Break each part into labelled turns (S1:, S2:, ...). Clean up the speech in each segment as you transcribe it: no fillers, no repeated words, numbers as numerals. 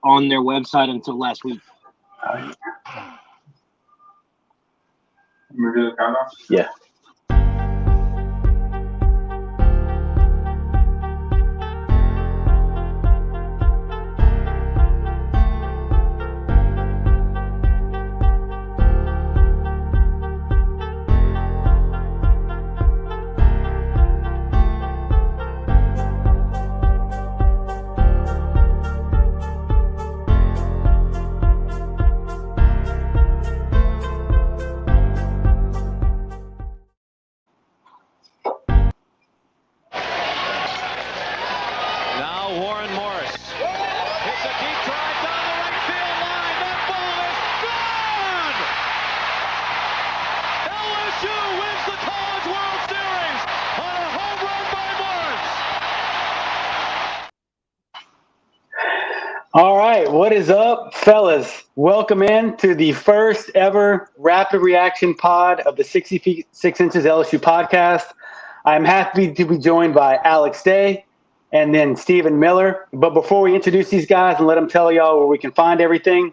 S1: on their website until last week.
S2: Yeah. All right, what is up, fellas? Welcome in to the first ever rapid reaction pod of the 60 feet 6 inches LSU podcast. I'm happy to be joined by Alex Day and then Stephen Miller. But before we introduce these guys and let them tell y'all where we can find everything,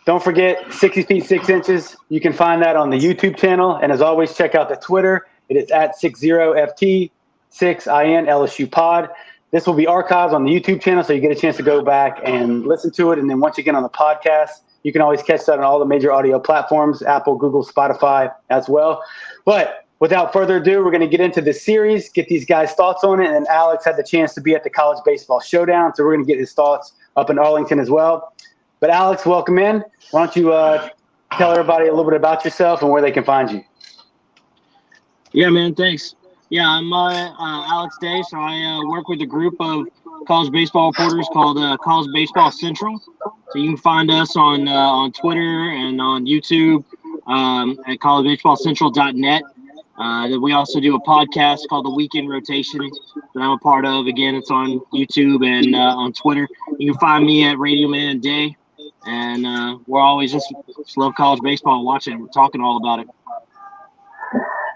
S2: don't forget 60 feet 6 inches. You can find that on the YouTube channel. And as always, check out the Twitter. It is at 60FT6IN LSU Pod. This will be archived on the YouTube channel, so you get a chance to go back and listen to it. And then once again on the podcast, you can always catch that on all the major audio platforms, Apple, Google, Spotify as well. But without further ado, we're going to get into this series, get these guys' thoughts on it. And Alex had the chance to be at the College Baseball Showdown, so we're going to get his thoughts up in Arlington as well. But Alex, welcome in. Why don't you tell everybody a little bit about yourself and where they can find you?
S1: Yeah, man, thanks. Yeah, I'm Alex Day, so I work with a group of college baseball reporters called College Baseball Central. So you can find us on Twitter and on YouTube at collegebaseballcentral.net. We also do a podcast called The Weekend Rotation that I'm a part of. Again, it's on YouTube and on Twitter. You can find me at Radio Man Day, and we're always just love college baseball and watching it. We're talking all about it.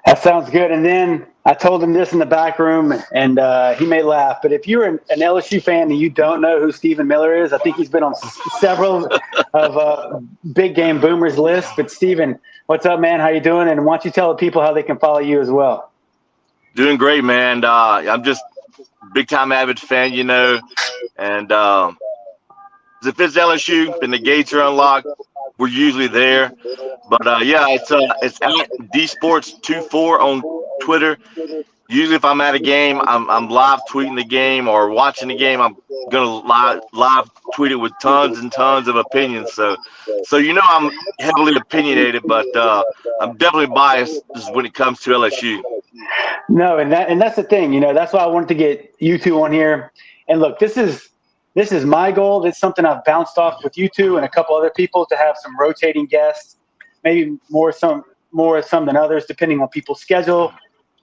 S2: That sounds good. And then I told him this in the back room, and he may laugh, but if you're an LSU fan and you don't know who Stephen Miller is, I think he's been on several of Big Game Boomers lists. But Stephen, what's up, man? How you doing? And why don't you tell the people how they can follow you as well?
S3: Doing great, man. I'm just big-time avid fan, you know, and if it's LSU and the gates are unlocked, we're usually there. But yeah, it's at dsports24 on Twitter. Usually, if I'm at a game, I'm live tweeting the game or watching the game. I'm gonna live tweet it with tons and tons of opinions. So you know I'm heavily opinionated, but I'm definitely biased when it comes to LSU.
S2: No, and that's the thing. You know, that's why I wanted to get you two on here. And look, this is my goal. It's something I've bounced off with you two and a couple other people to have some rotating guests, maybe some than others, depending on people's schedule.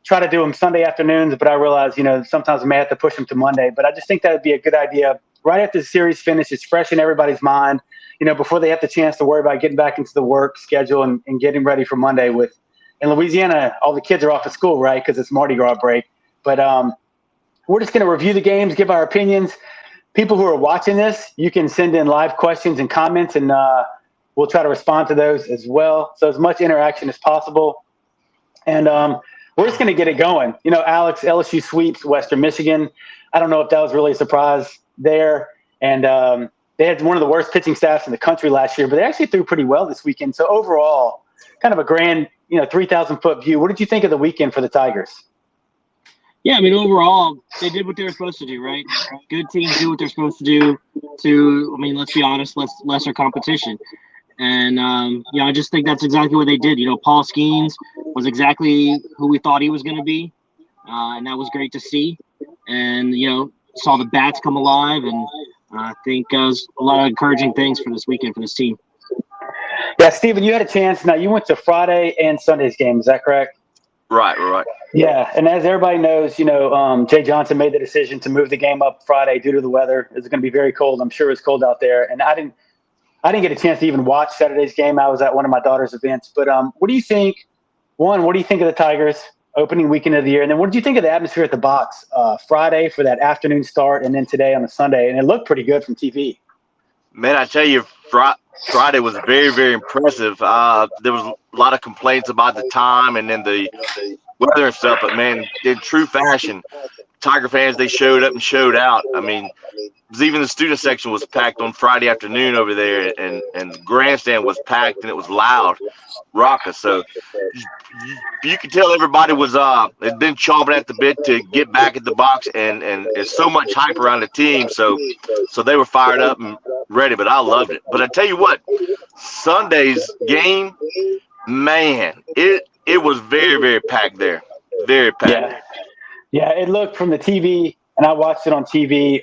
S2: Try to do them Sunday afternoons, but I realize, you know, sometimes I may have to push them to Monday. But I just think that would be a good idea right after the series finishes, fresh in everybody's mind, you know, before they have the chance to worry about getting back into the work schedule and getting ready for Monday. In Louisiana, all the kids are off of school, right, because it's Mardi Gras break. But we're just going to review the games, give our opinions. People who are watching this, you can send in live questions and comments, and we'll try to respond to those as well. So as much interaction as possible. And we're just going to get it going. You know, Alex, LSU sweeps Western Michigan. I don't know if that was really a surprise there. And they had one of the worst pitching staffs in the country last year, but they actually threw pretty well this weekend. So overall, kind of a grand, 3,000-foot view. What did you think of the weekend for the Tigers?
S1: Yeah, I mean, overall, they did what they were supposed to do, right? Good teams do what they're supposed to do let's be honest, lesser competition. And, I just think that's exactly what they did. Paul Skenes was exactly who we thought he was going to be, and that was great to see. And, saw the bats come alive, and I think a lot of encouraging things for this weekend for this team.
S2: Yeah, Stephen, you had a chance. Now, you went to Friday and Sunday's game. Is that correct?
S3: Right.
S2: Yeah, and as everybody knows, Jay Johnson made the decision to move the game up Friday due to the weather. It's going to be very cold. I'm sure it's cold out there. And I didn't get a chance to even watch Saturday's game. I was at one of my daughter's events. But what do you think? One, what do you think of the Tigers opening weekend of the year? And then what did you think of the atmosphere at the box Friday for that afternoon start and then today on a Sunday? And it looked pretty good from TV.
S3: Man, I tell you, Friday was very, very impressive. There was a lot of complaints about the time and then the weather and stuff, but man, in true fashion, Tiger fans, they showed up and showed out. I mean, even the student section was packed on Friday afternoon over there, and the grandstand was packed and it was loud, raucous. So you could tell everybody was had been chomping at the bit to get back at the box, and there's so much hype around the team. So they were fired up and ready. But I loved it. But I tell you what, Sunday's game, man, it was very, very packed there, very packed.
S2: Yeah, it looked from the TV, and I watched it on TV.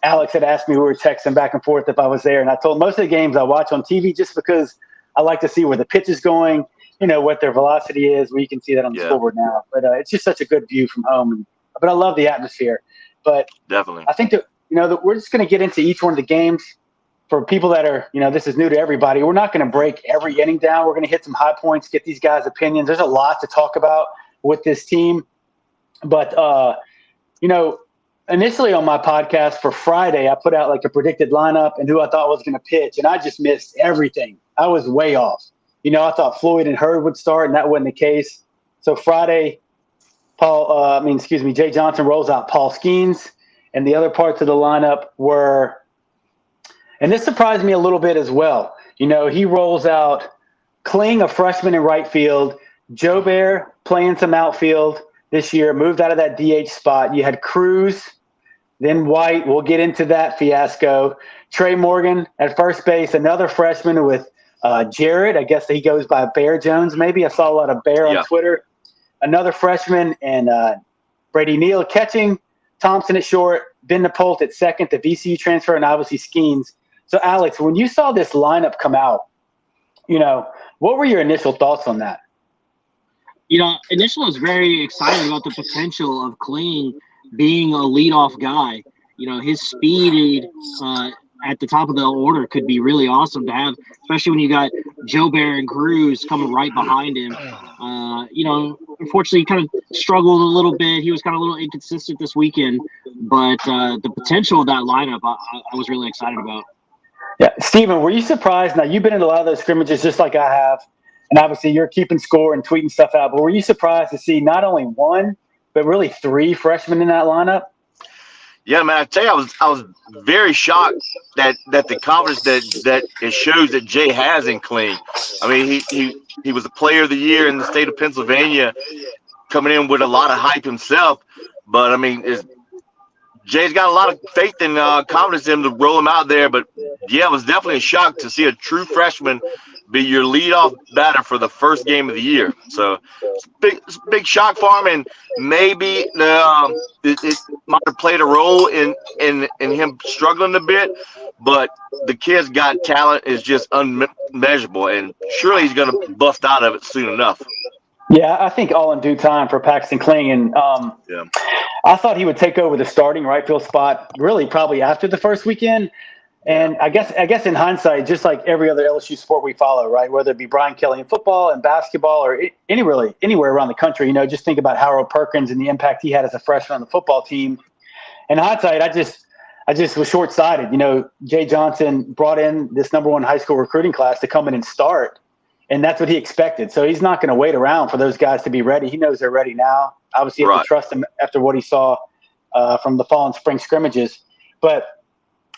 S2: Alex had asked me, we were texting back and forth if I was there, and I told him most of the games I watch on TV just because I like to see where the pitch is going, what their velocity is. We can see that on the scoreboard now. But it's just such a good view from home. But I love the atmosphere. But
S3: definitely,
S2: I think that we're just going to get into each one of the games. For people that are, this is new to everybody, we're not going to break every inning down. We're going to hit some high points, get these guys' opinions. There's a lot to talk about with this team. But, initially on my podcast for Friday, I put out like a predicted lineup and who I thought was going to pitch, and I just missed everything. I was way off. I thought Floyd and Hurd would start, and that wasn't the case. So Friday, Jay Johnson rolls out Paul Skenes, and the other parts of the lineup were – and this surprised me a little bit as well. He rolls out Kling, a freshman in right field, Joe Bear playing some outfield this year, moved out of that DH spot. You had Cruz, then White. We'll get into that fiasco. Trey Morgan at first base, another freshman with Jared. I guess he goes by Bear Jones maybe. I saw a lot of Bear on Twitter. Another freshman, and Brady Neal catching, Thompson at short, Ben Napolt at second, the VCU transfer, and obviously Skenes. So, Alex, when you saw this lineup come out, what were your initial thoughts on that?
S1: Initially I was very excited about the potential of Kling being a leadoff guy. His speed at the top of the order could be really awesome to have, especially when you got Joe Bear and Cruz coming right behind him. Unfortunately, he kind of struggled a little bit. He was kind of a little inconsistent this weekend, but the potential of that lineup I was really excited about.
S2: Yeah, Steven, were you surprised? Now, you've been in a lot of those scrimmages just like I have, and obviously you're keeping score and tweeting stuff out, but were you surprised to see not only one, but really three freshmen in that lineup?
S3: Yeah, man, I tell you, I was very shocked that the confidence that it shows that Jay has in Kling. I mean, he was the player of the year in the state of Pennsylvania, coming in with a lot of hype himself, but I mean, Jay's got a lot of faith and confidence in him to roll him out there. But, yeah, it was definitely a shock to see a true freshman be your leadoff batter for the first game of the year. So it's a big shock for him, and maybe it might have played a role in him struggling a bit. But the kid's got talent is just unmeasurable, and surely he's going to bust out of it soon enough.
S2: Yeah, I think all in due time for Paxton Kling. And I thought he would take over the starting right field spot really probably after the first weekend. And I guess in hindsight, just like every other LSU sport we follow, right, whether it be Brian Kelly in football and basketball or anywhere around the country, just think about Harold Perkins and the impact he had as a freshman on the football team. In hindsight, I just was short-sighted. Jay Johnson brought in this number one high school recruiting class to come in and start. And that's what he expected. So he's not going to wait around for those guys to be ready. He knows they're ready now. Obviously, you have to trust him after what he saw from the fall and spring scrimmages. But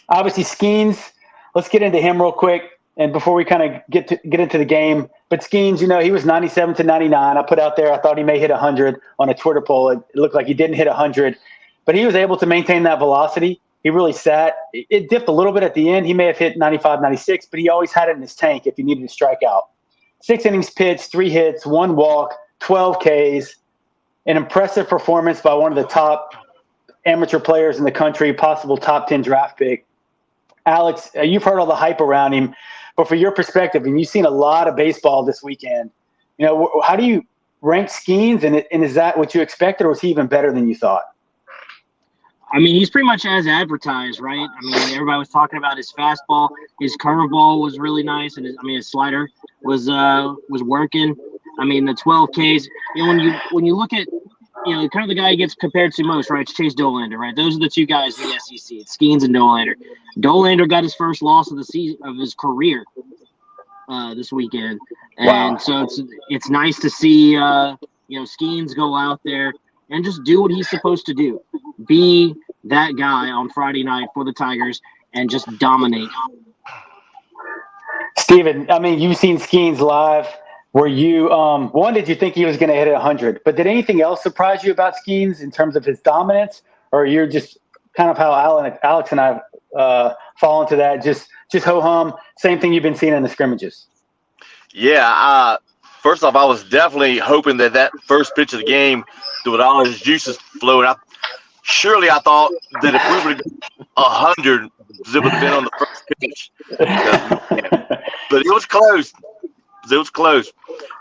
S2: obviously, Skenes, let's get into him real quick. And before we kind of get into the game, but Skenes, he was 97 to 99. I put out there, I thought he may hit 100 on a Twitter poll. It looked like he didn't hit 100. But he was able to maintain that velocity. He really sat. It dipped a little bit at the end. He may have hit 95, 96, but he always had it in his tank if he needed to strike out. 6 innings pitched, 3 hits, 1 walk, 12 Ks, an impressive performance by one of the top amateur players in the country, possible top 10 draft pick. Alex, you've heard all the hype around him, but for your perspective, and you've seen a lot of baseball this weekend, how do you rank Skenes, and is that what you expected, or was he even better than you thought?
S1: I mean, he's pretty much as advertised, right? I mean, everybody was talking about his fastball. His curveball was really nice, and his slider was working. I mean, the 12 Ks. When you look at kind of the guy he gets compared to most, right? It's Chase Dollander, right? Those are the two guys in the SEC. It's Skenes and Dollander. Dollander got his first loss of the season of his career this weekend, and so it's nice to see Skenes go out there and just do what he's supposed to do, be that guy on Friday night for the Tigers and just dominate.
S2: Steven, I mean, you've seen Skenes live. Were you one? Did you think he was going to hit 100? But did anything else surprise you about Skenes in terms of his dominance, or you're just kind of how Alex and I fall into that? Just ho hum, same thing you've been seeing in the scrimmages.
S3: Yeah. First off, I was definitely hoping that first pitch of the game, with all his juices flowing up. Surely I thought that if we would have got 100, it would have been on the first pitch. But it was close. It was close.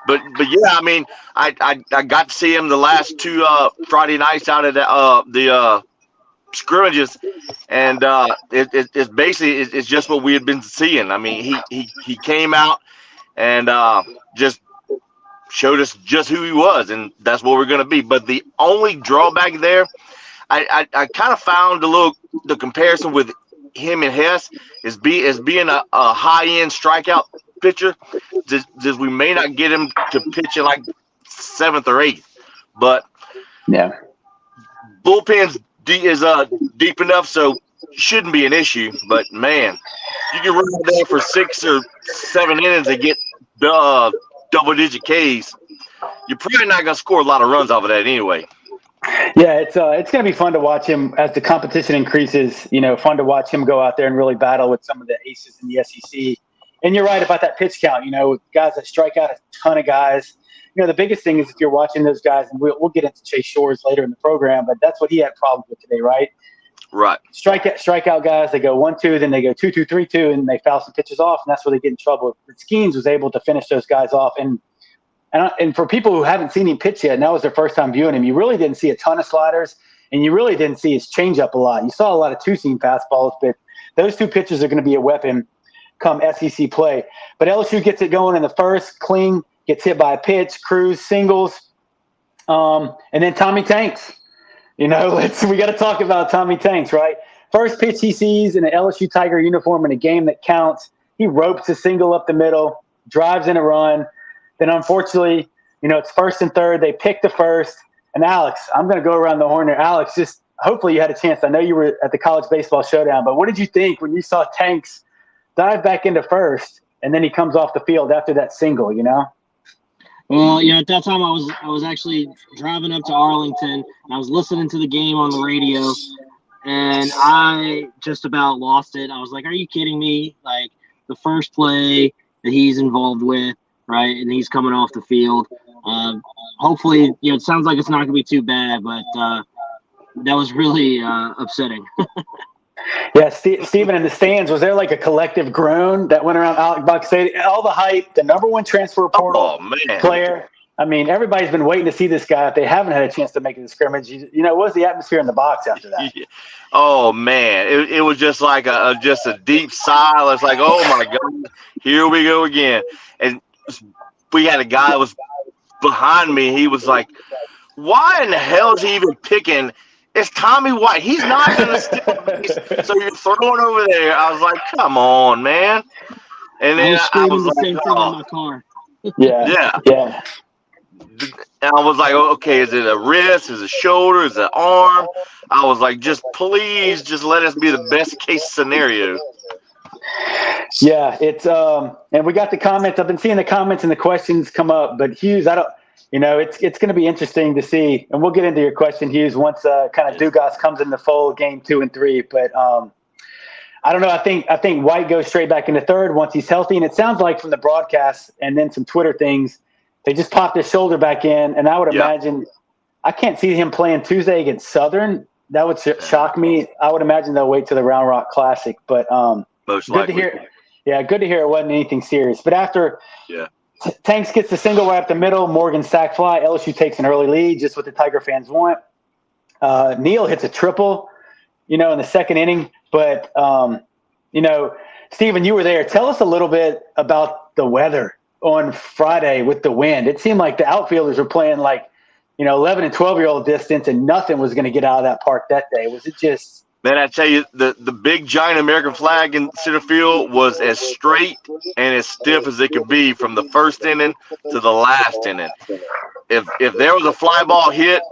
S3: But yeah, I mean, I got to see him the last two Friday nights out of the scrimmages, and it's basically it's just what we had been seeing. I mean, he came out and just showed us just who he was, and that's what we're going to be. But the only drawback there, I kind of found the comparison with him and Hess is being a high-end strikeout pitcher. Just we may not get him to pitch in like 7th or 8th, but
S2: yeah,
S3: bullpen's is deep enough, so shouldn't be an issue. But man, you can run there for 6 or 7 innings and get double-digit Ks. You're probably not gonna score a lot of runs off of that anyway.
S2: Yeah, it's going to be fun to watch him as the competition increases. Fun to watch him go out there and really battle with some of the aces in the SEC. And you're right about that pitch count. Guys that strike out a ton of guys. The biggest thing is if you're watching those guys, and we'll get into Chase Shores later in the program, but that's what he had problems with today, right?
S3: Right.
S2: Strikeout guys, they go 1-2, then they go 2-2, 3-2, and they foul some pitches off, and that's where they get in trouble. But Skenes was able to finish those guys off, and for people who haven't seen him pitch yet, and that was their first time viewing him, you really didn't see a ton of sliders, and you really didn't see his changeup a lot. You saw a lot of two-seam fastballs, but those two pitches are going to be a weapon come SEC play. But LSU gets it going in the first, clean, gets hit by a pitch, Cruz, singles, and then Tommy Tanks. We got to talk about Tommy Tanks, right? First pitch he sees in an LSU Tiger uniform in a game that counts. He ropes a single up the middle, drives in a run. Then, unfortunately, it's 1st and 3rd. They pick the first. And, Alex, I'm going to go around the horn here. Alex, just hopefully you had a chance. I know you were at the College Baseball Showdown, but what did you think when you saw Tanks dive back into first, and then he comes off the field after that single,
S1: Well, at that time I was actually driving up to Arlington, and I was listening to the game on the radio, and I just about lost it. I was like, are you kidding me? Like, the first play that he's involved with, right, and he's coming off the field. Hopefully, it sounds like it's not going to be too bad, but that was really upsetting.
S2: Yeah, Steven, in the stands, was there like a collective groan that went around Alec Buck Stadium? All the hype, the number one transfer portal player. I mean, everybody's been waiting to see this guy if they haven't had a chance to make it to scrimmage. What was the atmosphere in the box after that?
S3: Oh, man. It was just like a deep sigh. It's like, oh, my God, here we go again. And we had a guy that was behind me. He was like, why in the hell is he even picking – it's Tommy White. He's not going to steal base, so you're throwing over there. I was like, come on, man. And then I was
S1: the
S3: like,
S1: same thing in my car.
S2: Yeah.
S3: And I was like, okay, is it a wrist? Is it a shoulder? Is it an arm? I was like, please let us be the best case scenario.
S2: Yeah, it's and we got the comments. I've been seeing the comments and the questions come up, but Hughes, it's going to be interesting to see, and we'll get into your question, Hughes, once kind of Dugas comes in the fold, game 2 and 3. But I don't know. I think White goes straight back into third once he's healthy, and it sounds like from the broadcast and then some Twitter things, they just popped his shoulder back in, and I would imagine I can't see him playing Tuesday against Southern. That would shock me. I would imagine they'll wait till the Round Rock Classic, but
S3: most
S2: good
S3: likely.
S2: to hear. Yeah, good to hear it wasn't anything serious. But after Tanks gets the single right up the middle, Morgan sack fly, LSU takes an early lead, just what the Tiger fans want. Neal hits a triple, in the second inning. But, Steven, you were there. Tell us a little bit about the weather on Friday with the wind. It seemed like the outfielders were playing like, 11 and 12-year-old distance, and nothing was going to get out of that park that day. Was it just –
S3: Man, I tell you, the big giant American flag in center field was as straight and as stiff as it could be from the first inning to the last inning. If there was a fly ball hit,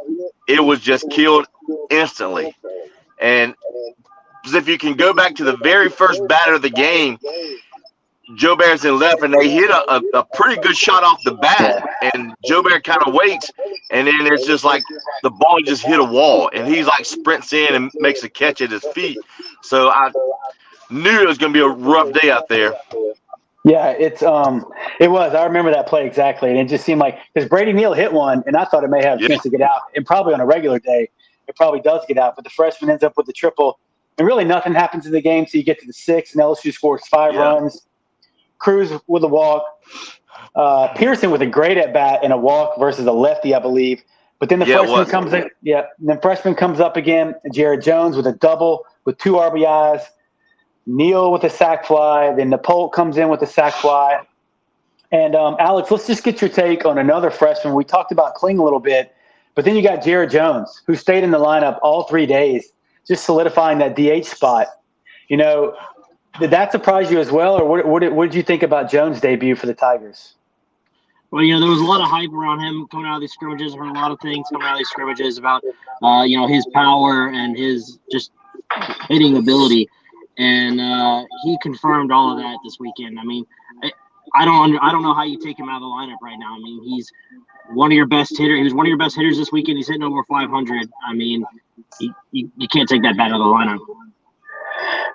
S3: it was just killed instantly. And if you can go back to the very first batter of the game, Joe Bear's in left, and they hit a pretty good shot off the bat, and Joe Bear kind of waits, and then it's just like the ball just hit a wall, and he's like sprints in and makes a catch at his feet. So I knew it was going to be a rough day out there.
S2: Yeah, it was. I remember that play exactly, and it just seemed like because Brady Neal hit one, and I thought it may have a chance to get out, and probably on a regular day it probably does get out, but the freshman ends up with the triple, and really nothing happens in the game so you get to the 6th, and LSU scores 5 runs. Cruz with a walk, Pearson with a great at bat and a walk versus a lefty, I believe. But then the freshman comes in. Yeah, and then freshman comes up again. Jared Jones with a double with 2 RBIs. Neal with a sac fly. Then Napolt comes in with a sac fly. And Alex, let's just get your take on another freshman. We talked about Kling a little bit, but then you got Jared Jones, who stayed in the lineup all 3 days, just solidifying that DH spot. Did that surprise you as well, or what did you think about Jones' debut for the Tigers?
S1: Well, there was a lot of hype around him coming out of these scrimmages. I heard a lot of things coming out of these scrimmages about, his power and his just hitting ability, and he confirmed all of that this weekend. I mean, I don't know how you take him out of the lineup right now. I mean, he's one of your best hitters. He was one of your best hitters this weekend. He's hitting over 500. I mean, you can't take that bat out of the lineup.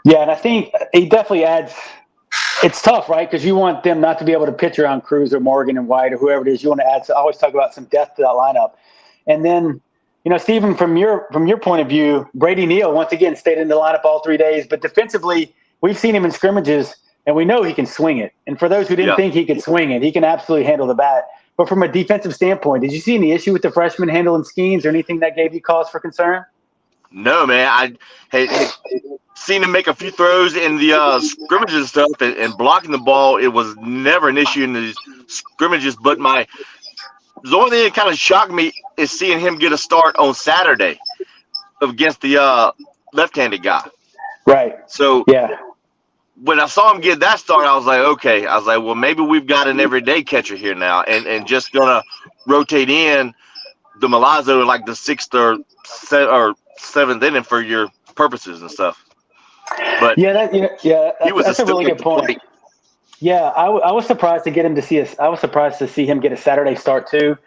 S2: Yeah, and I think he definitely adds – it's tough, right, because you want them not to be able to pitch around Cruz or Morgan and White or whoever it is. You want to add – I always talk about some depth to that lineup. And then, Stephen, from your point of view, Brady Neal once again stayed in the lineup all 3 days. But defensively, we've seen him in scrimmages, and we know he can swing it. And for those who didn't think he could swing it, he can absolutely handle the bat. But from a defensive standpoint, did you see any issue with the freshman handling Skenes or anything that gave you cause for concern?
S3: No, man. I had seen him make a few throws in the scrimmages and stuff, and blocking the ball. It was never an issue in the scrimmages. But the only thing that kind of shocked me is seeing him get a start on Saturday against the left-handed guy.
S2: Right.
S3: So when I saw him get that start, I was like, okay. I was like, well, maybe we've got an everyday catcher here now, and just gonna rotate in the Milazzo in like the 6th or 7th inning for your purposes and stuff. But
S2: that's a really good point. Yeah, I was surprised to get him to see us. I was surprised to see him get a Saturday start too.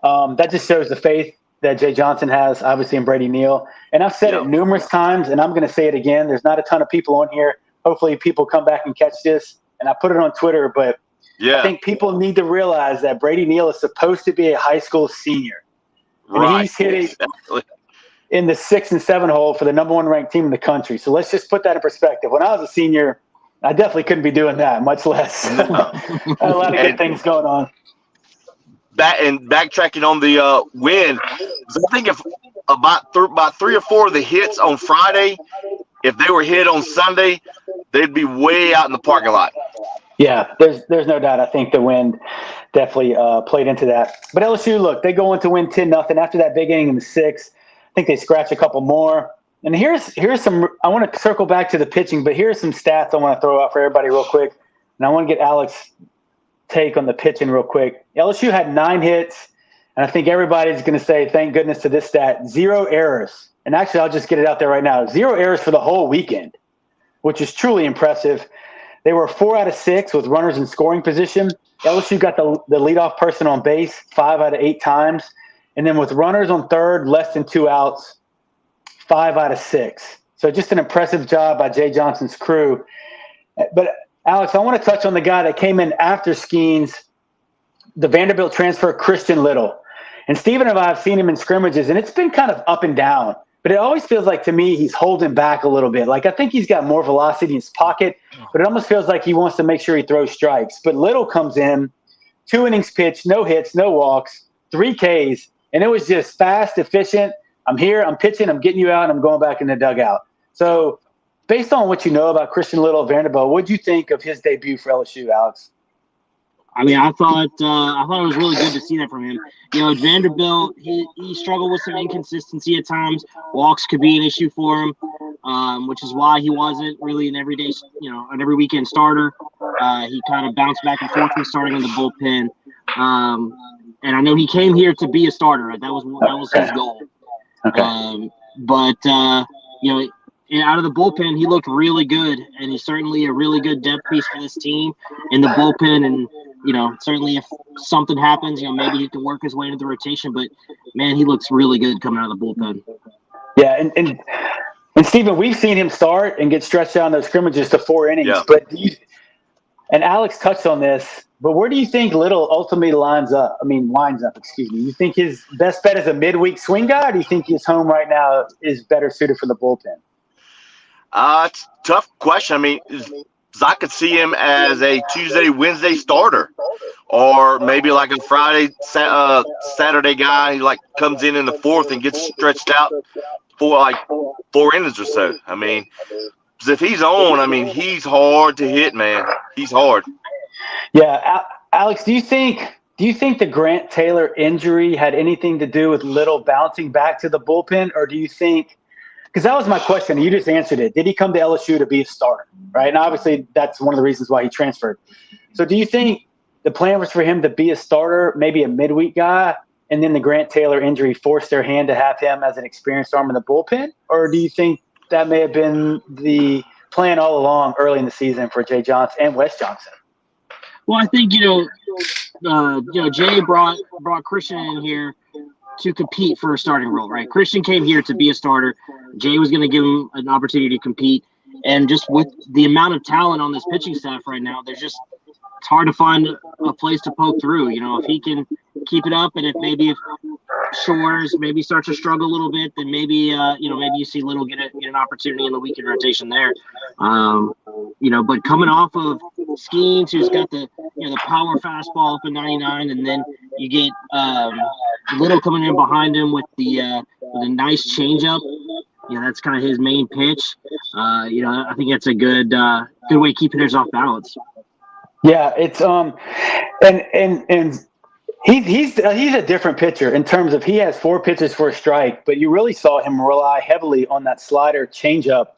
S2: That just shows the faith that Jay Johnson has, obviously, in Brady Neal. And I've said it numerous times, and I'm going to say it again. There's not a ton of people on here. Hopefully, people come back and catch this. And I put it on Twitter, but I think people need to realize that Brady Neal is supposed to be a high school senior. And he's hitting in the 6 and 7 hole for the number 1 ranked team in the country. So let's just put that in perspective. When I was a senior, I definitely couldn't be doing that, much less. No. A lot of good things going on.
S3: Backtracking on the win, so I think if about 3 or 4 of the hits on Friday, if they were hit on Sunday, they'd be way out in the parking lot.
S2: Yeah, there's no doubt. I think the wind definitely played into that. But LSU, look, they go on to win 10-0 after that big inning in the 6th. I think they scratch a couple more. And here's some – I want to circle back to the pitching, but here's some stats I want to throw out for everybody real quick. And I want to get Alex's take on the pitching real quick. LSU had 9 hits, and I think everybody's going to say thank goodness to this stat. 0 errors. And actually, I'll just get it out there right now. 0 errors for the whole weekend, which is truly impressive. They were 4 out of 6 with runners in scoring position. LSU got the leadoff person on base 5 out of 8 times. And then with runners on third, less than 2 outs, 5 out of 6. So just an impressive job by Jay Johnson's crew. But, Alex, I want to touch on the guy that came in after Skenes, the Vanderbilt transfer, Christian Little. And Steven and I have seen him in scrimmages, and it's been kind of up and down. But it always feels like, to me, he's holding back a little bit. Like, I think he's got more velocity in his pocket, but it almost feels like he wants to make sure he throws strikes. But Little comes in, 2 innings pitched, no hits, no walks, 3 Ks, and it was just fast, efficient. I'm here, I'm pitching, I'm getting you out, and I'm going back in the dugout. So based on what you know about Christian Little at Vanderbilt, what did you think of his debut for LSU, Alex?
S1: I mean, I thought it was really good to see that from him. You know, Vanderbilt, he struggled with some inconsistency at times. Walks could be an issue for him, which is why he wasn't really an every weekend starter. He kind of bounced back and forth from starting in the bullpen. And I know he came here to be a starter. Right? That was his goal.
S2: Okay.
S1: You know, out of the bullpen, he looked really good, and he's certainly a really good depth piece for this team in the bullpen. And you know, certainly if something happens, you know, maybe he can work his way into the rotation. But man, he looks really good coming out of the bullpen.
S2: Yeah, and Stephen, we've seen him start and get stretched out in those scrimmages to 4 innings.
S3: Yeah.
S2: But and Alex touched on this, but where do you think Little ultimately lines up? Excuse me. You think his best bet is a midweek swing guy, or do you think his home right now is better suited for the bullpen?
S3: It's a tough question. I mean, I could see him as a Tuesday, Wednesday starter, or maybe like a Friday, Saturday guy who like comes in the fourth and gets stretched out for like 4 innings or so. I mean, 'cause if he's on, I mean, he's hard to hit, man. He's hard.
S2: Yeah, Alex, do you think the Grant Taylor injury had anything to do with Little bouncing back to the bullpen, or do you think? Because that was my question. You just answered it. Did he come to LSU to be a starter, right? And obviously that's one of the reasons why he transferred. So do you think the plan was for him to be a starter, maybe a midweek guy, and then the Grant Taylor injury forced their hand to have him as an experienced arm in the bullpen? Or do you think that may have been the plan all along early in the season for Jay Johnson and Wes Johnson?
S1: Well, I think, Jay brought Christian in here to compete for a starting role, right? Christian came here to be a starter. Jay was going to give him an opportunity to compete. And just with the amount of talent on this pitching staff right now, it's hard to find a place to poke through. You know, if he can keep it up, and if Shores maybe starts to struggle a little bit, then maybe you see Little get an opportunity in the weekend rotation there. But coming off of Skenes, who's got the power fastball up in 99, and then you get Little coming in behind him with the nice changeup. That's kind of his main pitch. I think that's a good way to keep hitters off balance.
S2: Yeah, it's and he's a different pitcher in terms of he has 4 pitches for a strike, but you really saw him rely heavily on that slider changeup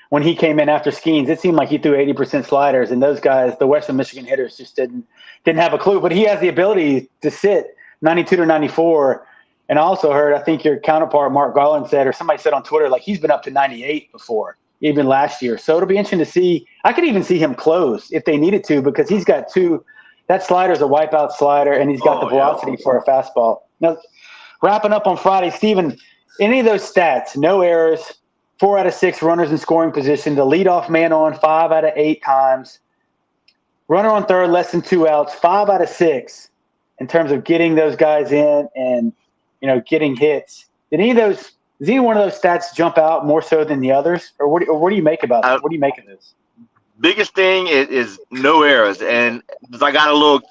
S2: when he came in after Skenes. It seemed like he threw 80% sliders, and those guys, the Western Michigan hitters, just didn't have a clue. But he has the ability to sit 92 to 94. And I also heard, I think your counterpart Mark Garland said, or somebody said on Twitter, like he's been up to 98 before, even last year. So it'll be interesting to see. I could even see him close if they needed to, because he's got 2. That slider is a wipeout slider, and he's got the velocity for a fastball. Now, wrapping up on Friday, Stephen, any of those stats, no errors, 4 out of 6 runners in scoring position, the leadoff man on 5 out of 8 times, runner on third, less than 2 outs, 5 out of 6 in terms of getting those guys in and getting hits. Does any one of those stats jump out more so than the others, or what do you make about that? What do you make of this?
S3: Biggest thing is no errors, and I got a little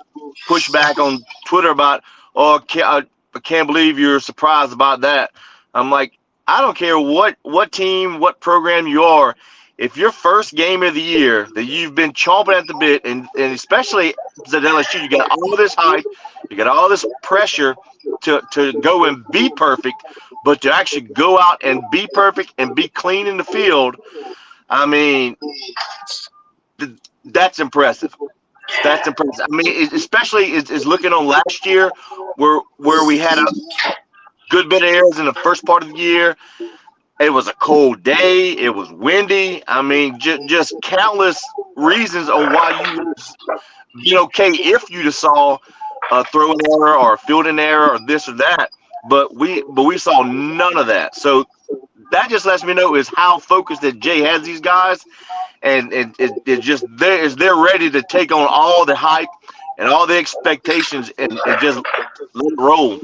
S3: pushback on Twitter about, I can't believe you're surprised about that. I'm like, I don't care what team, what program you are. If your first game of the year that you've been chomping at the bit, and especially at LSU, you got all this hype, you got all this pressure to go and be perfect, but to actually go out and be perfect and be clean in the field, I mean, that's impressive. That's impressive. I mean, especially is looking on last year where we had a good bit of errors in the first part of the year. It was a cold day. It was windy. I mean, just countless reasons on why you would be okay if you just saw a throwing error or a fielding error or this or that. But we saw none of that. So that just lets me know is how focused that Jay has these guys, and it just they're ready to take on all the hype and all the expectations and just let it roll.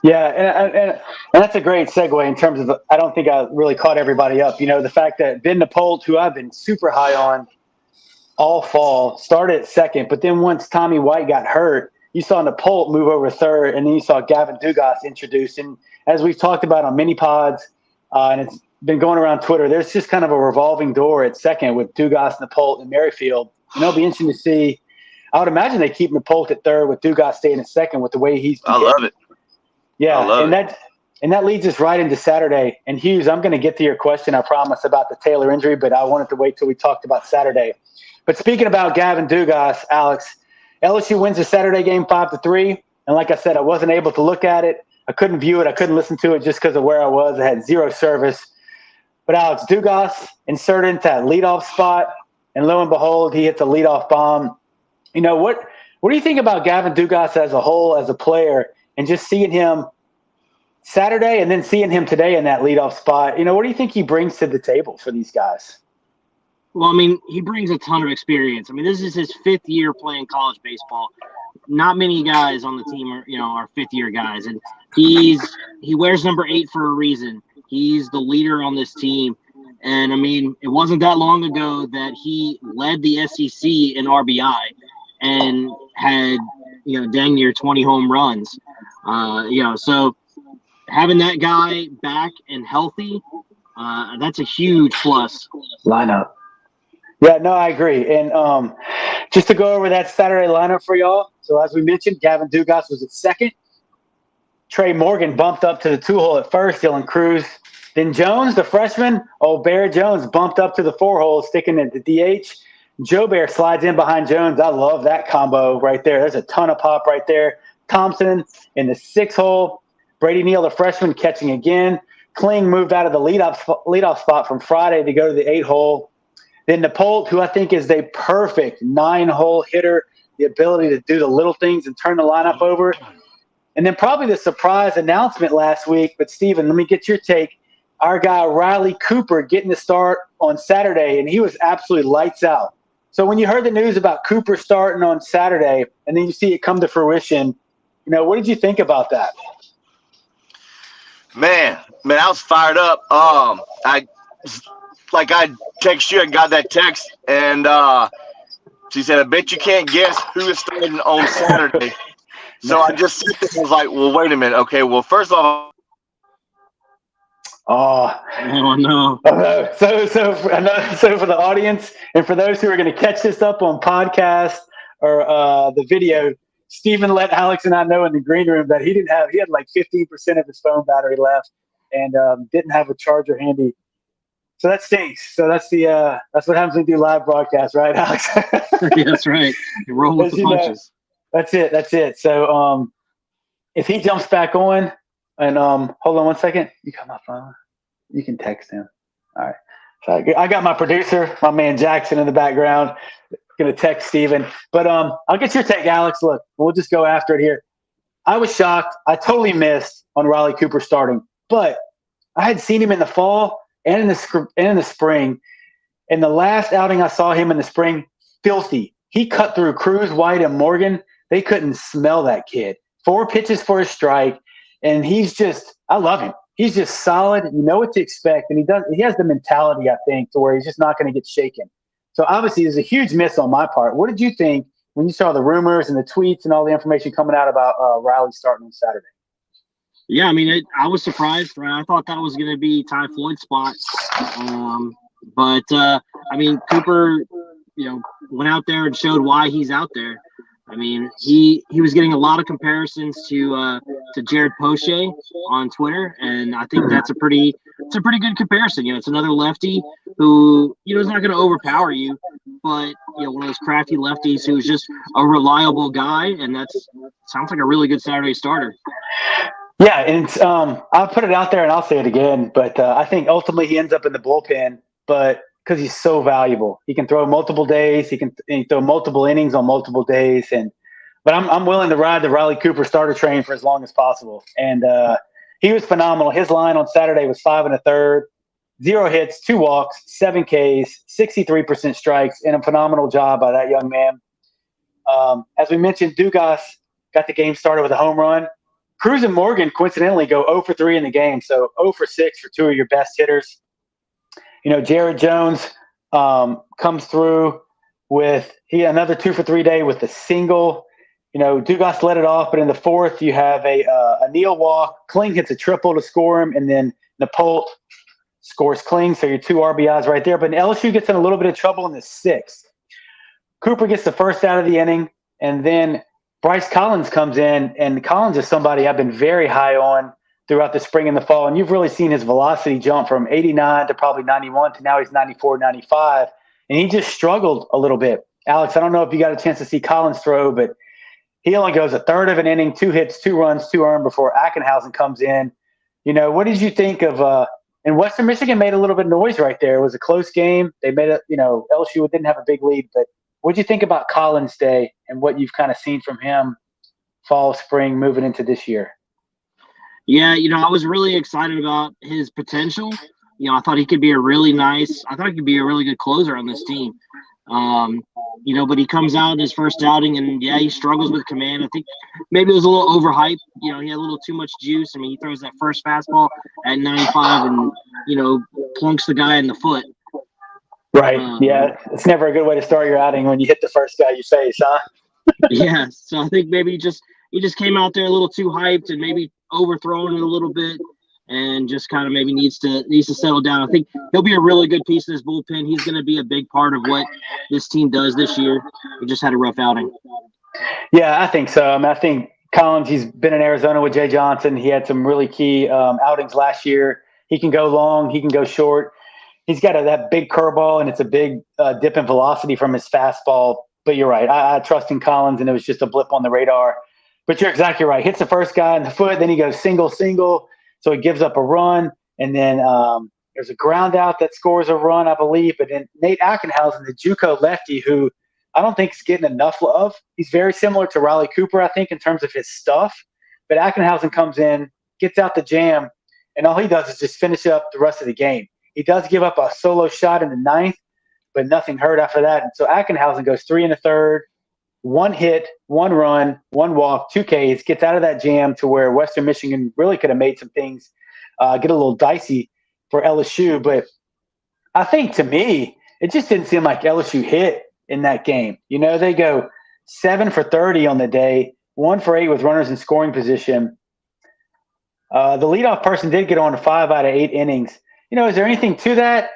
S2: Yeah, and that's a great segue in terms of, I don't think I really caught everybody up. The fact that Ben Napolt, who I've been super high on all fall, started at second, but then once Tommy White got hurt, you saw Napolt move over third, and then you saw Gavin Dugas introduced. And as we've talked about on mini pods, and it's been going around Twitter, there's just kind of a revolving door at second with Dugas, Napolt, and Merrifield. It'll be interesting to see. I would imagine they keep Napolt at third with Dugas staying in second with the way he's –
S3: I love it.
S2: Yeah,
S3: I love
S2: it. That leads us right into Saturday. And, Hughes, I'm going to get to your question, I promise, about the Taylor injury, but I wanted to wait till we talked about Saturday. But speaking about Gavin Dugas, Alex, LSU wins the Saturday game 5-3. And like I said, I wasn't able to look at it. I couldn't view it. I couldn't listen to it just because of where I was. I had zero service. But Alex, Dugas inserted into that leadoff spot, and lo and behold, he hits a leadoff bomb. You know, what do you think about Gavin Dugas as a whole, as a player, and just seeing him Saturday and then seeing him today in that leadoff spot? You know, what do you think he brings to the table for these guys?
S1: Well, I mean, he brings a ton of experience. I mean, this is his 5th year playing college baseball. Not many guys on the team are 5th-year guys, and he wears number 8 for a reason. He's the leader on this team, and I mean, it wasn't that long ago that he led the SEC in RBI and had dang near 20 home runs. So having that guy back and healthy, that's a huge plus.
S2: Lineup. Yeah, no, I agree. And just to go over that Saturday lineup for y'all. So as we mentioned, Gavin Dugas was at second. Trey Morgan bumped up to the 2-hole at first, Dylan Cruz. Then Jones, the freshman, Bear Jones, bumped up to the 4-hole, sticking at the DH. Joe Bear slides in behind Jones. I love that combo right there. There's a ton of pop right there. Thompson in the 6-hole. Brady Neal, the freshman, catching again. Kling moved out of the leadoff spot from Friday to go to the 8-hole. Then Napolt, who I think is the perfect 9-hole hitter, the ability to do the little things and turn the lineup over. And then probably the surprise announcement last week, but Steven, let me get your take. Our guy Riley Cooper getting the start on Saturday, and he was absolutely lights out. So when you heard the news about Cooper starting on Saturday, and then you see it come to fruition, what did you think about that?
S3: Man, I was fired up. I text you and got that text, and she said, "I bet you can't guess who is starting on Saturday." So I just sit there and was like, "Well, wait a minute. Okay, well, first off."
S2: Oh
S1: no!
S2: So for the audience and for those who are going to catch this up on podcast or the video, Stephen let Alex and I know in the green room that he had like 15% of his phone battery left and didn't have a charger handy. So that stinks. So that's what happens when you do live broadcasts, right, Alex?
S1: Yeah, that's right. You roll with the punches.
S2: That's it. So if he jumps back on, and hold on one second. You got my phone. You can text him. All right. So I got my producer, my man Jackson, in the background. Going to text Steven. But I'll get your take, Alex. Look, we'll just go after it here. I was shocked. I totally missed on Riley Cooper starting. But I had seen him in the fall and in the spring. In the last outing I saw him in the spring, filthy. He cut through Cruz, White, and Morgan. They couldn't smell that kid. 4 pitches for a strike. And I love him. He's just solid. You know what to expect. And he has the mentality, I think, to where he's just not going to get shaken. So obviously there's a huge miss on my part. What did you think when you saw the rumors and the tweets and all the information coming out about Riley starting on Saturday?
S1: Yeah, I mean, I was surprised. Right? I thought that was going to be Ty Floyd's spot. But I mean, Cooper, went out there and showed why he's out there. I mean, he was getting a lot of comparisons to Jared Poche on Twitter, and I think that's a pretty good comparison. It's another lefty who is not going to overpower you, but one of those crafty lefties who's just a reliable guy, and sounds like a really good Saturday starter.
S2: Yeah, and I'll put it out there and I'll say it again, but I think ultimately he ends up in the bullpen, but because he's so valuable. He can throw multiple days. He can throw multiple innings on multiple days. But I'm willing to ride the Riley Cooper starter train for as long as possible. And he was phenomenal. His line on Saturday was 5 1/3, 0 hits, 2 walks, 7 Ks, 63% strikes, and a phenomenal job by that young man. As we mentioned, Dugas got the game started with a home run. Cruz and Morgan coincidentally go 0 for 3 in the game, so 0 for 6 for 2 of your best hitters. Jared Jones comes through with another 2 for 3 day with a single. Dugas let it off, but in the 4th you have a Neal walk. Kling hits a triple to score him, and then Napolt scores Kling, so your 2 RBIs right there. But LSU gets in a little bit of trouble in the 6th. Cooper gets the first out of the inning. And then Bryce Collins comes in, and Collins is somebody I've been very high on throughout the spring and the fall. And you've really seen his velocity jump from 89 to probably 91 to now he's 94, 95. And he just struggled a little bit. Alex, I don't know if you got a chance to see Collins throw, but he only goes a third of an inning, 2 hits, 2 runs, 2 earned before Ackenhausen comes in. What did you think of and Western Michigan made a little bit of noise right there. It was a close game. They made it, LSU didn't have a big lead, but what did you think about Collins' day and what you've kind of seen from him fall, spring, moving into this year?
S1: Yeah, I was really excited about his potential. I thought he could be a really good closer on this team. But he comes out in his first outing and he struggles with command. I think maybe it was a little overhyped. He had a little too much juice. I mean, he throws that first fastball at 95 and, plunks the guy in the foot.
S2: Right. Yeah. It's never a good way to start your outing when you hit the first guy you face, huh?
S1: Yeah. So I think maybe he just came out there a little too hyped and maybe overthrown it a little bit. And just kind of maybe needs to settle down. I think he'll be a really good piece of this bullpen. He's going to be a big part of what this team does this year. He just had a rough outing.
S2: Yeah, I think so. I think Collins, he's been in Arizona with Jay Johnson. He had some really key outings last year. He can go long. He can go short. He's got that big curveball, and it's a big dip in velocity from his fastball. But you're right. I trust in Collins, and it was just a blip on the radar. But you're exactly right. Hits the first guy in the foot, then he goes single. So he gives up a run, and then there's a ground out that scores a run, I believe. But then Nate Ackenhausen, the JUCO lefty, who I don't think is getting enough love. He's very similar to Riley Cooper, I think, in terms of his stuff. But Ackenhausen comes in, gets out the jam, and all he does is just finish up the rest of the game. He does give up a solo shot in the 9th, but nothing hurt after that. And so Ackenhausen goes 3 1/3, 1 hit, 1 run, 1 walk, 2 Ks, gets out of that jam to where Western Michigan really could have made some things get a little dicey for LSU. But I think, to me, it just didn't seem like LSU hit in that game. They go 7 for 30 on the day, 1 for 8 with runners in scoring position. The leadoff person did get on 5 out of 8 innings. Is there anything to that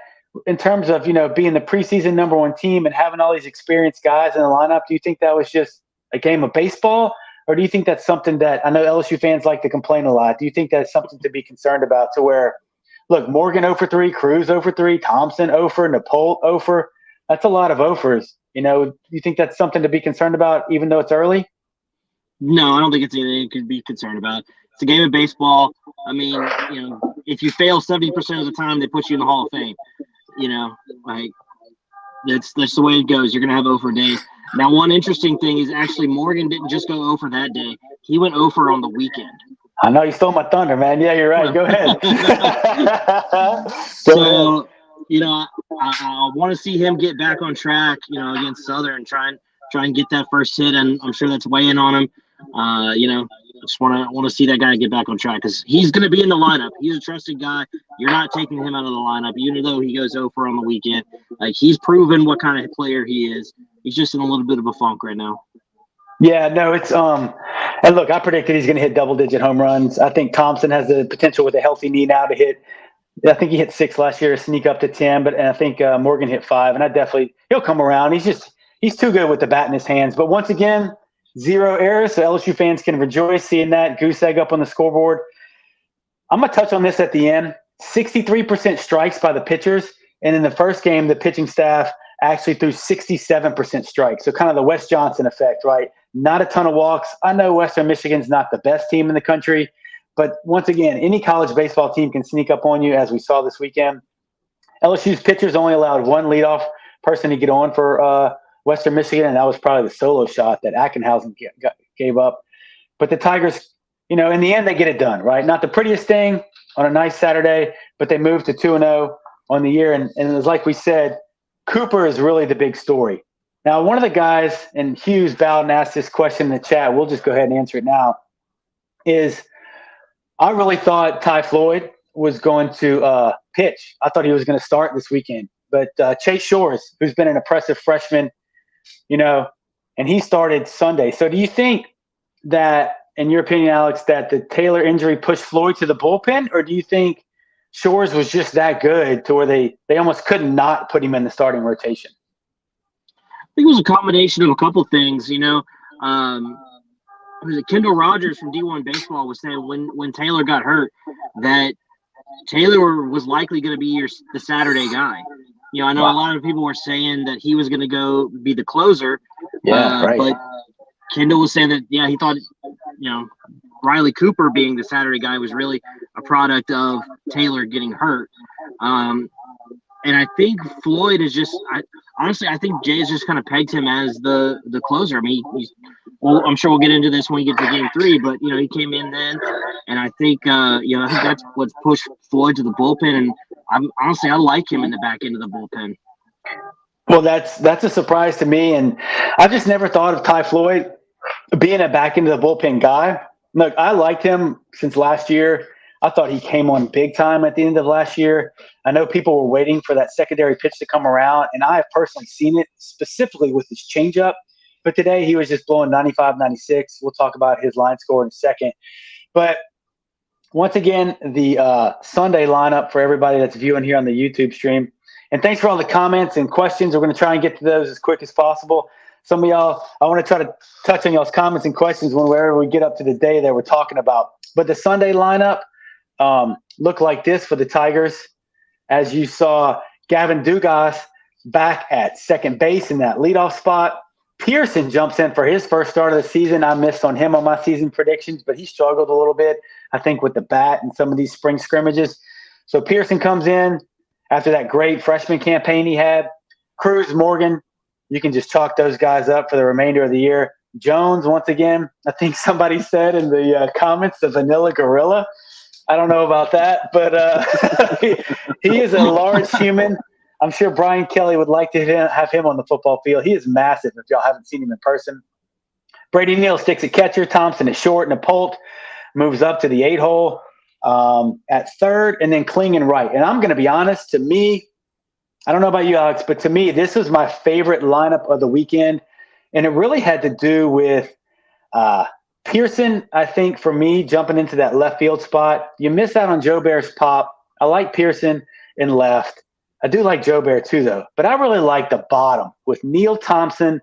S2: in terms of, being the preseason #1 team and having all these experienced guys in the lineup? Do you think that was just a game of baseball, or do you think that's something that – I know LSU fans like to complain a lot. Do you think that's something to be concerned about, to where, look, Morgan 0 for 3, Cruz 0 for 3, Thompson 0 for, Napolt 0 for – that's a lot of 0 fors. Do you think that's something to be concerned about, even though it's early?
S1: No, I don't think it's anything you could be concerned about. It's a game of baseball. I mean, if you fail 70% of the time, they put you in the Hall of Fame. That's the way it goes. You're going to have 0 for days. Now, one interesting thing is actually Morgan didn't just go 0 for that day. He went 0 for on the weekend.
S2: I know you stole my thunder, man. Yeah, you're right. Go ahead.
S1: So, I want to see him get back on track, against Southern, try and get that first hit, and I'm sure that's weighing on him. I just want to see that guy get back on track because he's going to be in the lineup. He's a trusted guy. You're not taking him out of the lineup, even though he goes 0 for on the weekend. He's proven what kind of player he is. He's just in a little bit of a funk right now.
S2: Yeah, no, it's and look, I predicted he's going to hit double-digit home runs. I think Thompson has the potential with a healthy knee now to hit. I think he hit 6 last year, sneak up to 10, and I think Morgan hit 5, and he'll come around. He's too good with the bat in his hands. But once again, 0 errors, so LSU fans can rejoice seeing that goose egg up on the scoreboard. I'm going to touch on this at the end. 63% strikes by the pitchers, and in the first game, the pitching staff actually threw 67% strikes. So kind of the Wes Johnson effect, right? Not a ton of walks. I know Western Michigan's not the best team in the country, but once again, any college baseball team can sneak up on you, as we saw this weekend. LSU's pitchers only allowed 1 leadoff person to get on for Western Michigan, and that was probably the solo shot that Ackenhausen gave up. But the Tigers, in the end, they get it done, right? Not the prettiest thing on a nice Saturday, but they moved to 2-0 on the year. And it was like we said, Cooper is really the big story. Now, one of the guys, and Hughes Bowden asked this question in the chat, we'll just go ahead and answer it now, is I really thought Ty Floyd was going to pitch. I thought he was going to start this weekend. But Chase Shores, who's been an impressive freshman, and he started Sunday. So do you think that, in your opinion, Alex, that the Taylor injury pushed Floyd to the bullpen, or do you think Shores was just that good to where they almost could not put him in the starting rotation?
S1: I think it was a combination of a couple things. was it Kendall Rogers from D1 Baseball was saying when Taylor got hurt that Taylor was likely going to be the Saturday guy. You know, I know a lot of people were saying that he was going to go be the closer.
S2: Yeah, right.
S1: But Kendall was saying that, he thought, Riley Cooper being the Saturday guy was really a product of Taylor getting hurt. And I think Floyd is just honestly, I think Jay has just kind of pegged him as the closer. I mean, I'm sure we'll get into this when we get to game 3, but, he came in then. And I think, I think that's what's pushed Floyd to the bullpen. And I like him in the back end of the bullpen.
S2: Well, that's a surprise to me. And I've just never thought of Ty Floyd being a back end of the bullpen guy. Look, I liked him since last year. I thought he came on big time at the end of last year. I know people were waiting for that secondary pitch to come around, and I have personally seen it specifically with his changeup. But today he was just blowing 95, 96. We'll talk about his line score in a second. But once again, the Sunday lineup for everybody that's viewing here on the YouTube stream. And thanks for all the comments and questions. We're going to try and get to those as quick as possible. Some of y'all, I want to try to touch on y'all's comments and questions whenever we get up to the day that we're talking about. But the Sunday lineup looked like this for the Tigers. As you saw, Gavin Dugas back at second base in that leadoff spot. Pearson jumps in for his first start of the season. I missed on him on my season predictions, but he struggled a little bit, I think, with the bat and some of these spring scrimmages. So Pearson comes in after that great freshman campaign he had. Cruz, Morgan, you can just chalk those guys up for the remainder of the year. Jones, once again, I think somebody said in the comments, the vanilla gorilla. I don't know about that, but he is a large human. I'm sure Brian Kelly would like to have him on the football field. He is massive if y'all haven't seen him in person. Brady Neal sticks at catcher. Thompson at short. Napolt moves up to the 8-hole at third, and then Kling and right. And I'm going to be honest, to me, I don't know about you, Alex, but to me, this was my favorite lineup of the weekend. And it really had to do with Pearson, I think, for me, jumping into that left field spot. You miss out on Joe Bear's pop. I like Pearson in left. I do like Joe Bear too, though. But I really like the bottom with Neal, Thompson,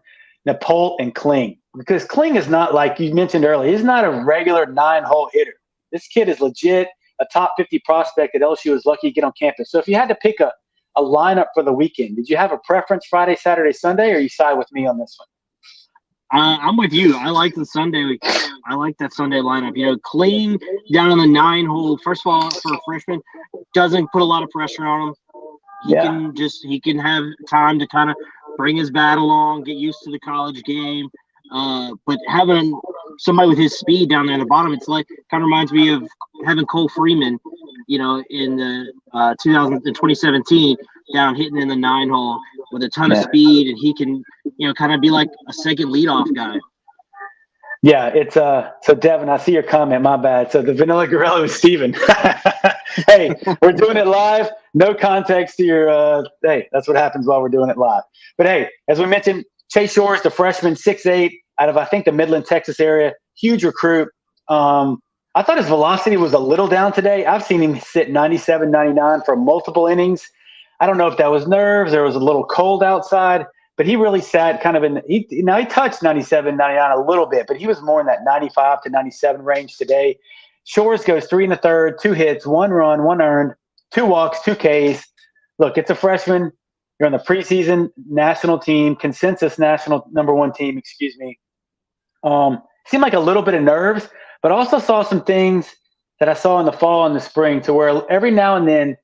S2: Napolt, and Kling. Because Kling is not, like you mentioned earlier, he's not a regular 9-hole hitter. This kid is legit, a top 50 prospect that LSU is lucky to get on campus. So if you had to pick a lineup for the weekend, did you have a preference Friday, Saturday, Sunday, or you side with me on this one?
S1: I'm with you. I like the Sunday. I like that Sunday lineup. Kling down on the 9-hole. First of all, for a freshman, doesn't put a lot of pressure on him. He can have time to kind of bring his bat along, get used to the college game. But having somebody with his speed down there at the bottom, it's like kind of reminds me of having Cole Freeman, in the 2017 down hitting in the 9-hole with a ton of speed, and he can, kind of be like a second leadoff guy.
S2: Yeah, it's so Devin, I see your comment, my bad. So the Vanilla Gorilla is Steven. Hey, we're doing it live. No context to your hey, that's what happens while we're doing it live. But hey, as we mentioned, Chase Shores, the freshman, 6'8", out of I think the Midland, Texas area, huge recruit. I thought his velocity was a little down today. I've seen him sit 97, 99 for multiple innings. I don't know if that was nerves or it was a little cold outside, but he really sat kind of he touched 97, 99 a little bit, but he was more in that 95 to 97 range today. Shores goes 3 1/3, 2 hits, 1 run, 1 earned, 2 walks, 2 Ks. Look, it's a freshman. You're on the preseason national team, consensus national #1 team, excuse me. Seemed like a little bit of nerves, but also saw some things that I saw in the fall and the spring to where every now and then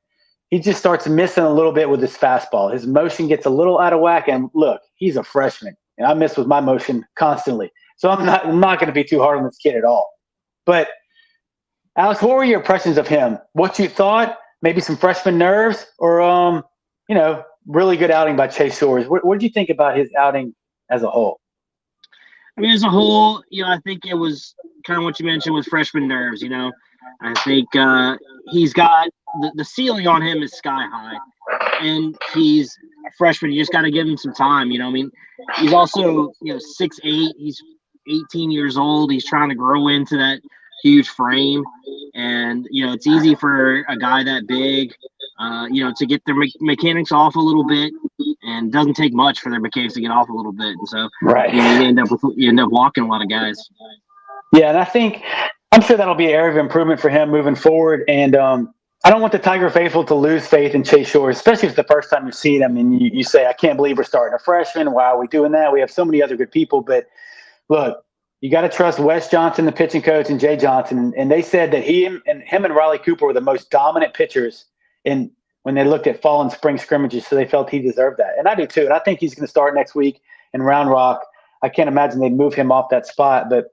S2: he just starts missing a little bit with his fastball. His motion gets a little out of whack, and look, he's a freshman, and I miss with my motion constantly. So I'm not going to be too hard on this kid at all. But, Alex, what were your impressions of him? What you thought? Maybe some freshman nerves or, really good outing by Chase Shores. What did you think about his outing as a whole?
S1: I mean, as a whole, I think it was kind of what you mentioned with freshman nerves, I think he's got the ceiling on him is sky high, and he's a freshman. You just got to give him some time, I mean, he's also, 6'8", he's 18 years old. He's trying to grow into that huge frame, and, it's easy for a guy that big, to get their mechanics off a little bit and it doesn't take much for their McCaves to get off a little bit, and so
S2: right.
S1: you end up walking a lot of guys.
S2: Yeah, and I'm sure that'll be an area of improvement for him moving forward. And I don't want the Tiger faithful to lose faith in Chase Shores, especially if it's the first time you see them and you say, I can't believe we're starting a freshman. Why are we doing that? We have so many other good people. But look, you got to trust Wes Johnson, the pitching coach, and Jay Johnson. And they said that him and Riley Cooper were the most dominant pitchers when they looked at fall and spring scrimmages. So they felt he deserved that. And I do too. And I think he's going to start next week in Round Rock. I can't imagine they'd move him off that spot. But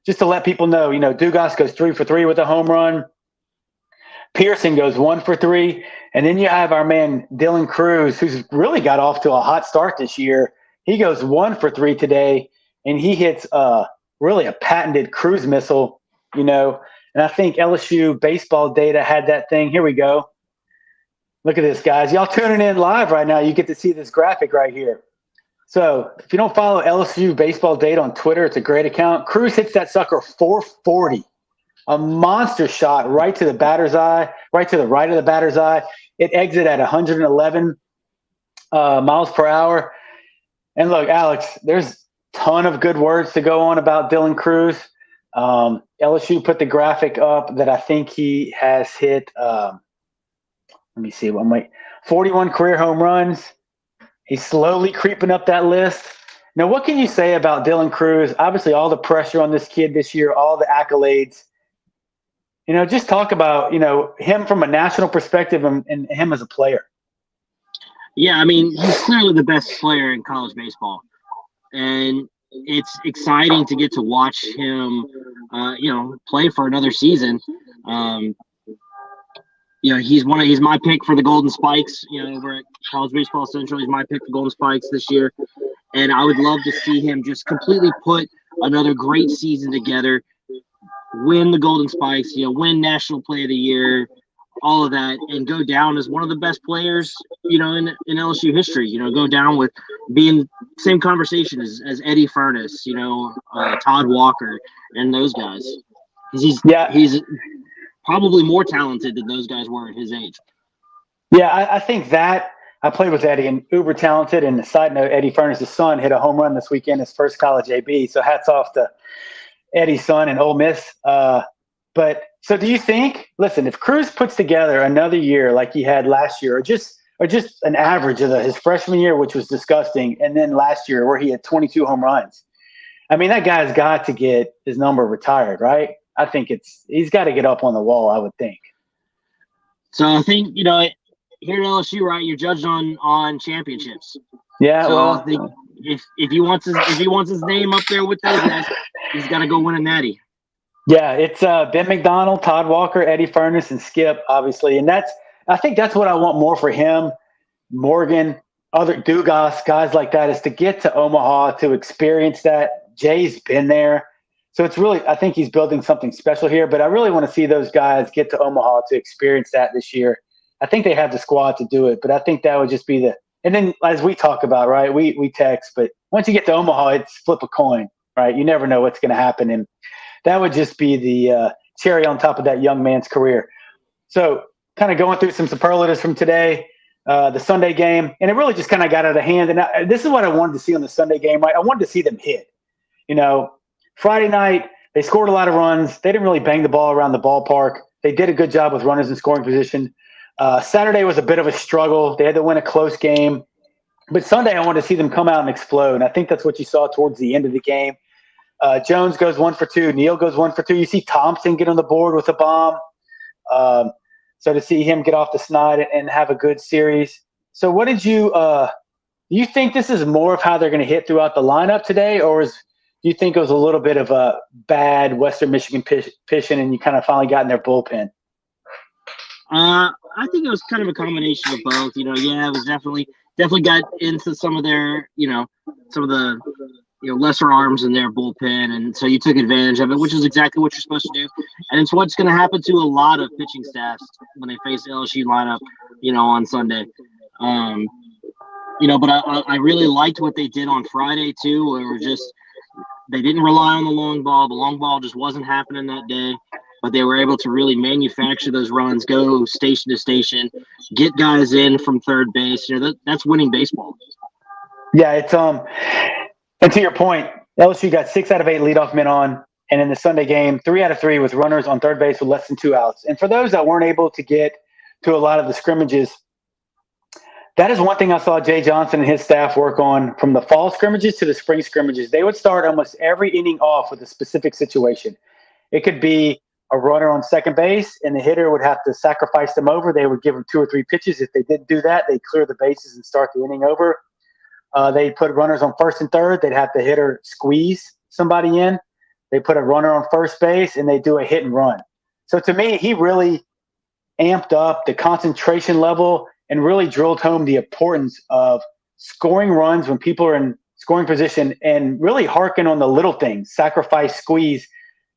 S2: just to let people know, Dugas goes 3 for 3 with a home run. Pearson goes 1 for 3. And then you have our man Dylan Cruz, who's really got off to a hot start this year. He goes 1 for 3 today, and he hits really a patented cruise missile, And I think LSU baseball data had that thing. Here we go. Look at this, guys. Y'all tuning in live right now. You get to see this graphic right here. So if you don't follow LSU baseball data on Twitter, it's a great account. Cruz hits that sucker 440, a monster shot right to the batter's eye, right to the right of the batter's eye. It exits at 111 miles per hour. And look, Alex, there's a ton of good words to go on about Dylan Cruz. LSU put the graphic up that I think he has hit. Let me see. 41 career home runs. He's slowly creeping up that list. Now, what can you say about Dylan Cruz? Obviously, all the pressure on this kid this year, all the accolades. Just talk about, him from a national perspective and him as a player.
S1: Yeah, I mean, he's clearly the best player in college baseball. And it's exciting to get to watch him, play for another season. He's my pick for the Golden Spikes, over at College Baseball Central. He's my pick for Golden Spikes this year. And I would love to see him just completely put another great season together, win the Golden Spikes, win National Play of the Year, all of that, and go down as one of the best players, in LSU history. Go down with being same conversation as Eddie Furnace, Todd Walker, and those guys. He's probably more talented than those guys were at his age.
S2: Yeah, I think that I played with Eddie and uber talented. And a side note, Eddie Furnace's son hit a home run this weekend, his first college AB. So hats off to Eddie's son and Ole Miss. But so do you think, listen, if Cruz puts together another year like he had last year, or just an average of his freshman year, which was disgusting, and then last year where he had 22 home runs, I mean, that guy's got to get his number retired, right? I think he's got to get up on the wall, I would think.
S1: So I think, here at LSU, right, you're judged on championships.
S2: Yeah,
S1: so
S2: well,
S1: I think if he wants his name up there with those guys, he's got to go win a natty.
S2: Yeah, it's Ben McDonald, Todd Walker, Eddie Furnace, and Skip, obviously. And I think that's what I want more for him, Morgan, other Dugas, guys like that, is to get to Omaha to experience that. Jay's been there. So it's really, I think he's building something special here, but I really want to see those guys get to Omaha to experience that this year. I think they have the squad to do it, but I think that would just be and then as we talk about, right, we text, but once you get to Omaha, it's flip a coin, right? You never know what's going to happen. And that would just be the cherry on top of that young man's career. So kind of going through some superlatives from today, the Sunday game, and it really just kind of got out of hand. And this is what I wanted to see on the Sunday game, right? I wanted to see them hit. Friday night, they scored a lot of runs. They didn't really bang the ball around the ballpark. They did a good job with runners in scoring position. Saturday was a bit of a struggle. They had to win a close game. But Sunday, I wanted to see them come out and explode. And I think that's what you saw towards the end of the game. Jones goes 1 for 2. Neal goes 1 for 2. You see Thompson get on the board with a bomb. So to see him get off the snide and have a good series. So what did you do you think this is more of how they're going to hit throughout the lineup today, or do you think it was a little bit of a bad Western Michigan pitching and you kind of finally got in their bullpen?
S1: I think it was kind of a combination of both. It was definitely got into some of their, some of the, lesser arms in their bullpen. And so you took advantage of it, which is exactly what you're supposed to do. And it's what's going to happen to a lot of pitching staffs when they face the LSU lineup, on Sunday. But I really liked what they did on Friday too, where they didn't rely on the long ball. The long ball just wasn't happening that day. but they were able to really manufacture those runs, go station to station, get guys in from third base. That's winning baseball.
S2: Yeah, it's and to your point, LSU got 6 out of 8 leadoff men on, and in the Sunday game, 3 out of 3 with runners on third base with less than 2 outs. And for those that weren't able to get to a lot of the scrimmages, that is one thing I saw Jay Johnson and his staff work on from the fall scrimmages to the spring scrimmages. They would start almost every inning off with a specific situation. It could be a runner on second base, and the hitter would have to sacrifice them over. They would give them 2 or 3 pitches. If they didn't do that, they'd clear the bases and start the inning over. They'd put runners on first and third. They'd have the hitter squeeze somebody in. They put a runner on first base, and they do a hit and run. So to me, he really amped up the concentration level and really drilled home the importance of scoring runs when people are in scoring position and really harken on the little things, sacrifice, squeeze.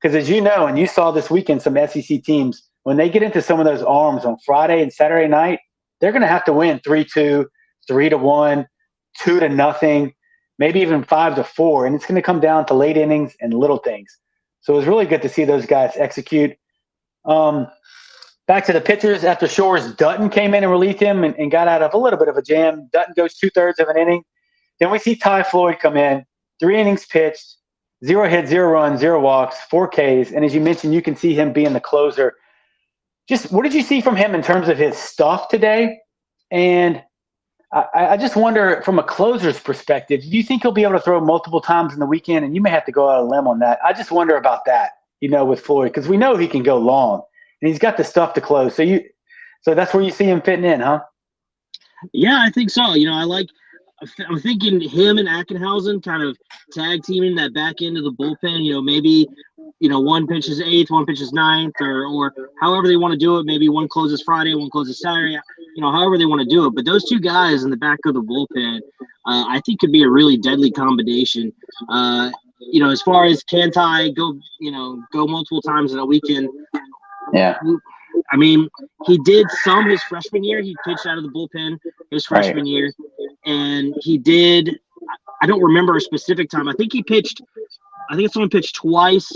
S2: Because as you know, and you saw this weekend, some SEC teams, when they get into some of those arms on Friday and Saturday night, they're going to have to win 3-2, 3-1, 2-0, maybe even 5-4. And it's going to come down to late innings and little things. So it was really good to see those guys execute. Back to the pitchers, after Shores, Dutton came in and relieved him and got out of a little bit of a jam. Dutton goes 2/3 of an inning. Then we see Ty Floyd come in, 3 innings pitched, 0 hits, 0 runs, 0 walks, 4 Ks. And as you mentioned, you can see him being the closer. Just what did you see from him in terms of his stuff today? And I just wonder, from a closer's perspective, do you think he'll be able to throw multiple times in the weekend? And you may have to go out on a limb on that. I just wonder about that, with Floyd, because we know he can go long. And he's got the stuff to close. So that's where you see him fitting in, huh?
S1: Yeah, I think so. I'm thinking him and Ackenhausen kind of tag teaming that back end of the bullpen. Maybe, one pitches 8th, one pitches 9th, or however they want to do it. Maybe one closes Friday, one closes Saturday, however they want to do it. But those 2 guys in the back of the bullpen, I think could be a really deadly combination. As far as can Ty go multiple times in a weekend.
S2: Yeah.
S1: I mean, he did some his freshman year. He pitched out of the bullpen his freshman year. And he did – I don't remember a specific time. I think it's only pitched twice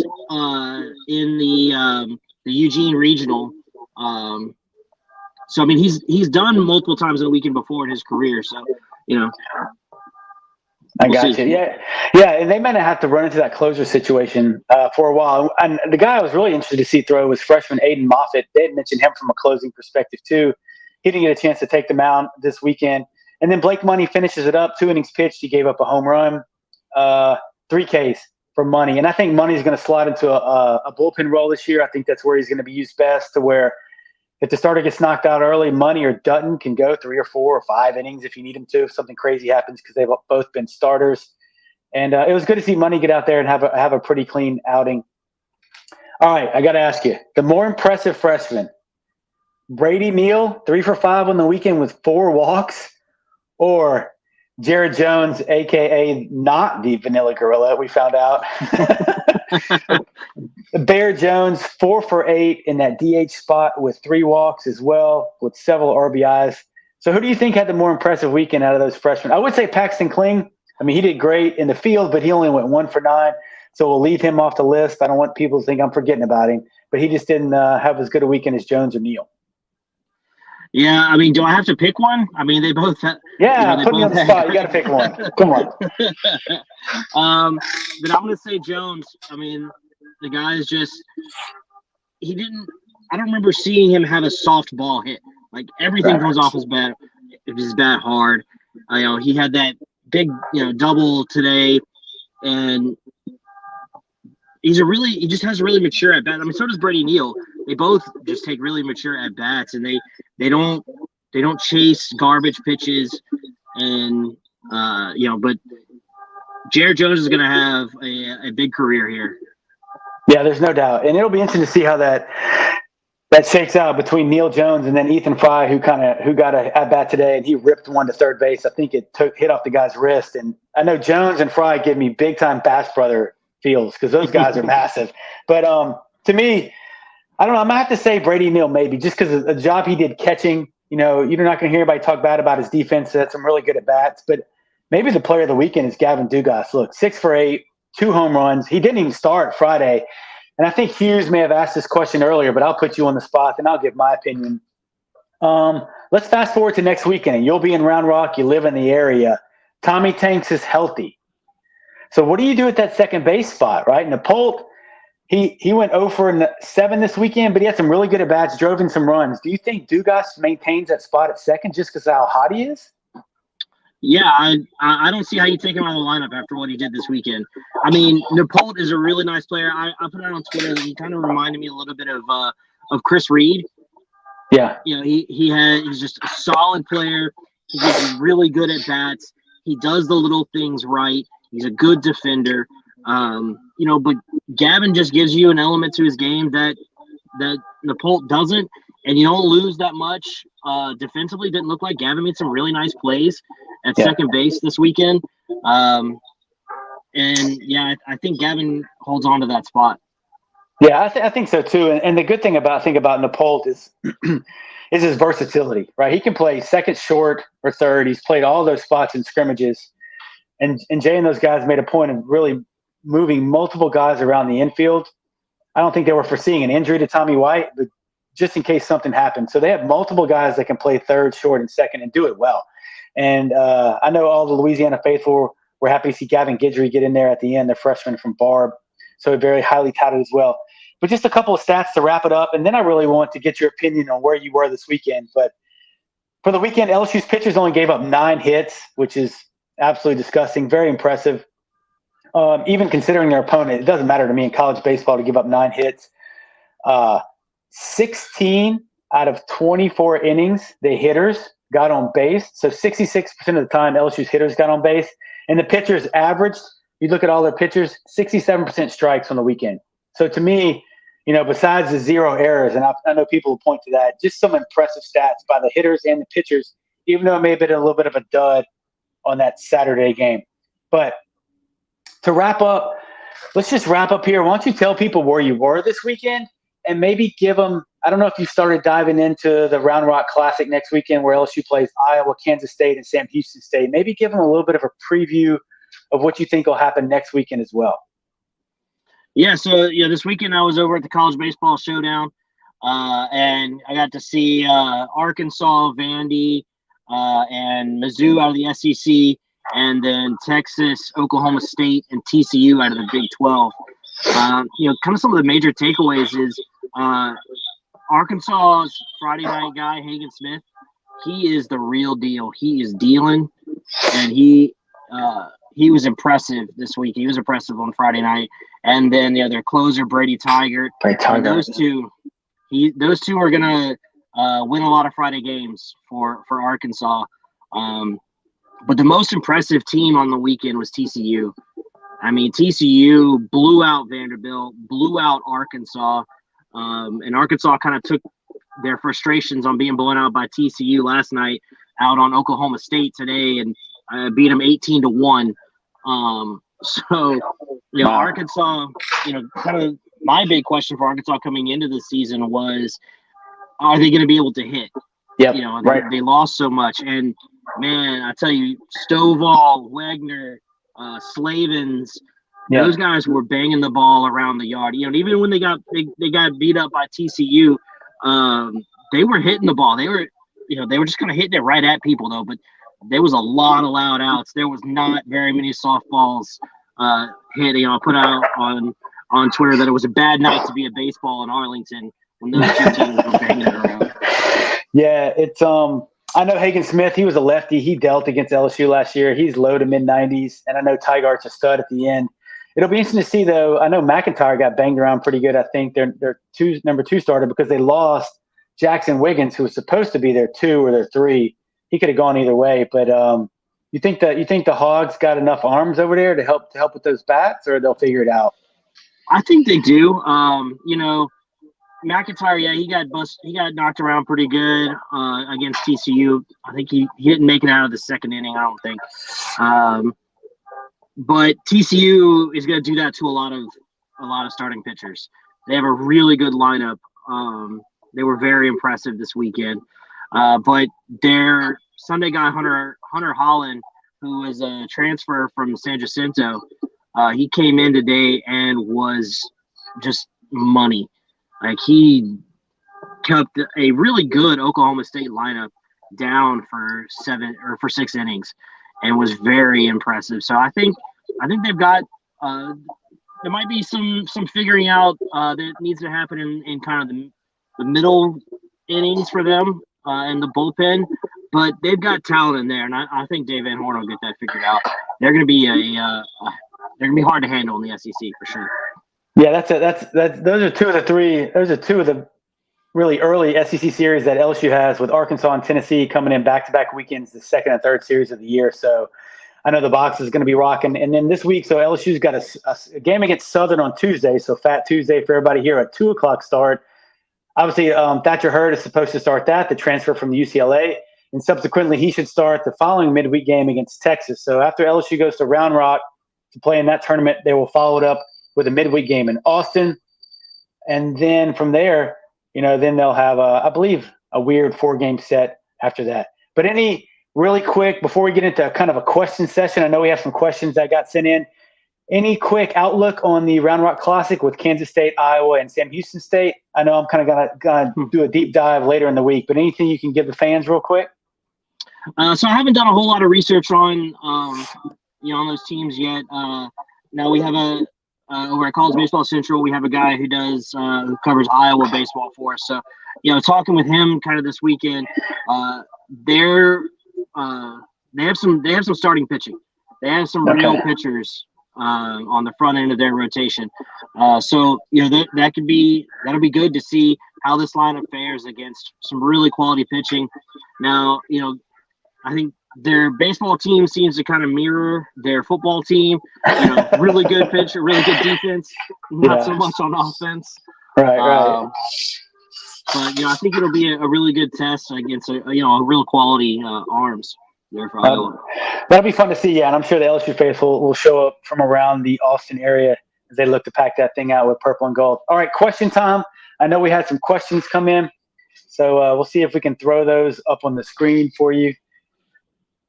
S1: in the Eugene Regional. So, I mean, he's done multiple times in a weekend before in his career. So,
S2: I got you. Yeah, and they might not have to run into that closer situation for a while. And the guy I was really interested to see throw was freshman Aiden Moffitt. They had mentioned him from a closing perspective too. He didn't get a chance to take the mound this weekend. And then Blake Money finishes it up. 2 innings pitched. He gave up a home run, 3 Ks for Money. And I think Money's going to slide into a bullpen role this year. I think that's where he's going to be used best, to where if the starter gets knocked out early, Money or Dutton can go 3 or 4 or 5 innings if you need him to, if something crazy happens, because they've both been starters. And it was good to see Money get out there and have a pretty clean outing. All right, I got to ask you, the more impressive freshman, Brady Neal, 3 for 5 on the weekend with 4 walks, or Jared Jones, a.k.a. not the Vanilla Gorilla, we found out. Bear Jones, 4 for 8 in that DH spot with 3 walks as well, with several RBIs. So who do you think had the more impressive weekend out of those freshmen? I would say Paxton Kling. I mean, he did great in the field, but he only went 1 for 9. So we'll leave him off the list. I don't want people to think I'm forgetting about him. But he just didn't have as good a weekend as Jones or Neal.
S1: Yeah, I mean, do I have to pick one? I mean, they both have.
S2: Yeah, put me on the spot. You got to pick one. Come on.
S1: But I'm going to say Jones. I mean, the guy is just – I don't remember seeing him have a soft ball hit. Like, everything comes off his bat hard. He had that big, double today, and he just has a really mature at bat. I mean, so does Brady Neal. They both just take really mature at bats, and they don't chase garbage pitches, and but Jared Jones is going to have a big career here.
S2: Yeah, there's no doubt, and it'll be interesting to see how that shakes out between Neil Jones and then Ethan Fry, who got a at bat today, and he ripped one to third base. I think it hit off the guy's wrist, and I know Jones and Fry give me big time Bass Brother feels because those guys are massive. But to me, I don't know. I might have to say Brady Neal maybe, just because of the job he did catching. You're not going to hear anybody talk bad about his defense. That's some really good at bats. But maybe the player of the weekend is Gavin Dugas. Look, 6 for 8, 2 home runs. He didn't even start Friday. and I think Hughes may have asked this question earlier, but I'll put you on the spot and I'll give my opinion. Let's fast forward to next weekend, and you'll be in Round Rock. You live in the area. Tommy Tanks is healthy. So what do you do at that second base spot, right? Napolt, he went 0 for 7 this weekend, but he had some really good at-bats, drove in some runs. Do you think Dugas maintains that spot at second just because of how hot he is?
S1: Yeah, I don't see how you take him out of the lineup after what he did this weekend. I mean, Napolt is a really nice player. I put it on Twitter that he kind of reminded me a little bit of Chris Reed.
S2: Yeah.
S1: You know, he's just a solid player. He gets really good at bats. He does the little things right. He's a good defender. You know, but Gavin just gives you an element to his game that Napolt doesn't, and you don't lose that much. Defensively, didn't look like Gavin made some really nice plays at second base this weekend. And yeah, I think Gavin holds on to that spot.
S2: Yeah, I think so too. And the good thing about Napolt is is his versatility, right? He can play second, short, or third. He's played all those spots in scrimmages. And Jay and those guys made a point of really moving multiple guys around the infield. I don't think they were foreseeing an injury to Tommy White, but just in case something happened. So they have multiple guys that can play third, short, and second and do it well. And I know all the Louisiana faithful were happy to see Gavin Guidry get in there at the end, the freshman from Barb. So very highly touted as well. But just a couple of stats to wrap it up, and then I really want to get your opinion on where you were this weekend. But for the weekend, LSU's pitchers only gave up 9 hits, which is absolutely disgusting, very impressive. Even considering their opponent, it doesn't matter to me in college baseball to give up 9 hits. 16 out of 24 innings, the hitters got on base. So 66% of the time, LSU's hitters got on base. And the pitchers averaged, you look at all their pitchers, 67% strikes on the weekend. So to me, you know, besides the 0 errors, and I know people will point to that, just some impressive stats by the hitters and the pitchers, even though it may have been a little bit of a dud on that Saturday game. But to wrap up, let's just wrap up here. Why don't you tell people where you were this weekend and maybe give them, I don't know if you started diving into the Round Rock Classic next weekend where LSU plays Iowa, Kansas State, and Sam Houston State. Maybe give them a little bit of a preview of what you think will happen next weekend as well.
S1: Yeah, so this weekend I was over at the College Baseball Showdown, and I got to see Arkansas, Vandy, and Mizzou out of the SEC, and then Texas, Oklahoma State, and TCU out of the Big 12. Kind of some of the major takeaways is Arkansas's Friday night guy, Hagen Smith. He is the real deal. He is dealing, and he was impressive this week. He was impressive on Friday night. And then the other closer, Brady Tigert. Those two are gonna win a lot of Friday games for Arkansas. But the most impressive team on the weekend was TCU. I mean, TCU blew out Vanderbilt, blew out Arkansas, and Arkansas kind of took their frustrations on being blown out by TCU last night out on Oklahoma State today and beat them 18-1. Arkansas, kind of my big question for Arkansas coming into the season was, are they going to be able to hit?
S2: Yep,
S1: They lost so much. And, man, I tell you, Stovall, Wegner, Slavens, those guys were banging the ball around the yard. Even when they got beat up by TCU, they were hitting the ball. They were just kind of hitting it right at people, though. But there was a lot of loud outs. There was not very many softballs hit. I put out on Twitter that it was a bad night to be a baseball in Arlington when those two teams were banging it around. Yeah,
S2: it's I know Hagen Smith. He was a lefty. He dealt against LSU last year. He's low to mid 90s, and I know Tygart's a stud at the end. It'll be interesting to see, though. I know McIntyre got banged around pretty good. I think their number 2 starter because they lost Jackson Wiggins, who was supposed to be their 2 or their 3. He could have gone either way, but you think the Hogs got enough arms over there to help with those bats, or they'll figure it out?
S1: I think they do. McIntyre, he got knocked around pretty good against TCU. I think he didn't make it out of the second inning, I don't think. But TCU is going to do that to a lot of starting pitchers. They have a really good lineup. They were very impressive this weekend. But their Sunday guy, Hunter Holland, who is a transfer from San Jacinto, he came in today and was just money. Like, he kept a really good Oklahoma State lineup down for 6 innings, and was very impressive. So I think they've got there might be some figuring out that needs to happen in kind of the middle innings for them in the bullpen, but they've got talent in there, and I think Dave Van Horn will get that figured out. They're going to be they're going to be hard to handle in the SEC for sure.
S2: Yeah, those are two of the three. Those are two of the really early SEC series that LSU has, with Arkansas and Tennessee coming in back-to-back weekends, the second and third series of the year. So I know the box is going to be rocking. And then this week, so LSU's got a game against Southern on Tuesday, so Fat Tuesday for everybody here at 2 o'clock start. Obviously, Thatcher Hurd is supposed to start that, the transfer from UCLA. And subsequently, he should start the following midweek game against Texas. So after LSU goes to Round Rock to play in that tournament, they will follow it up with a midweek game in Austin. And then from there, then they'll have, I believe, a weird 4-game set after that. But any really quick, before we get into kind of a question session, I know we have some questions that got sent in. Any quick outlook on the Round Rock Classic with Kansas State, Iowa, and Sam Houston State? I know I'm kind of gonna do a deep dive later in the week, but anything you can give the fans real quick?
S1: So I haven't done a whole lot of research on on those teams yet. Now we have over at College Baseball Central, we have a guy who who covers Iowa baseball for us. So, talking with him kind of this weekend, they have some starting pitching. They have some real pitchers on the front end of their rotation. So that'll be good to see how this lineup fares against some really quality pitching. Now, I think their baseball team seems to kind of mirror their football team. Really good pitcher, really good defense, not so much on offense.
S2: Right.
S1: But I think it'll be a really good test against a real quality arms there for Iowa.
S2: That'll be fun to see, and I'm sure the LSU faithful will show up from around the Austin area as they look to pack that thing out with purple and gold. All right, question time. I know we had some questions come in, so we'll see if we can throw those up on the screen for you.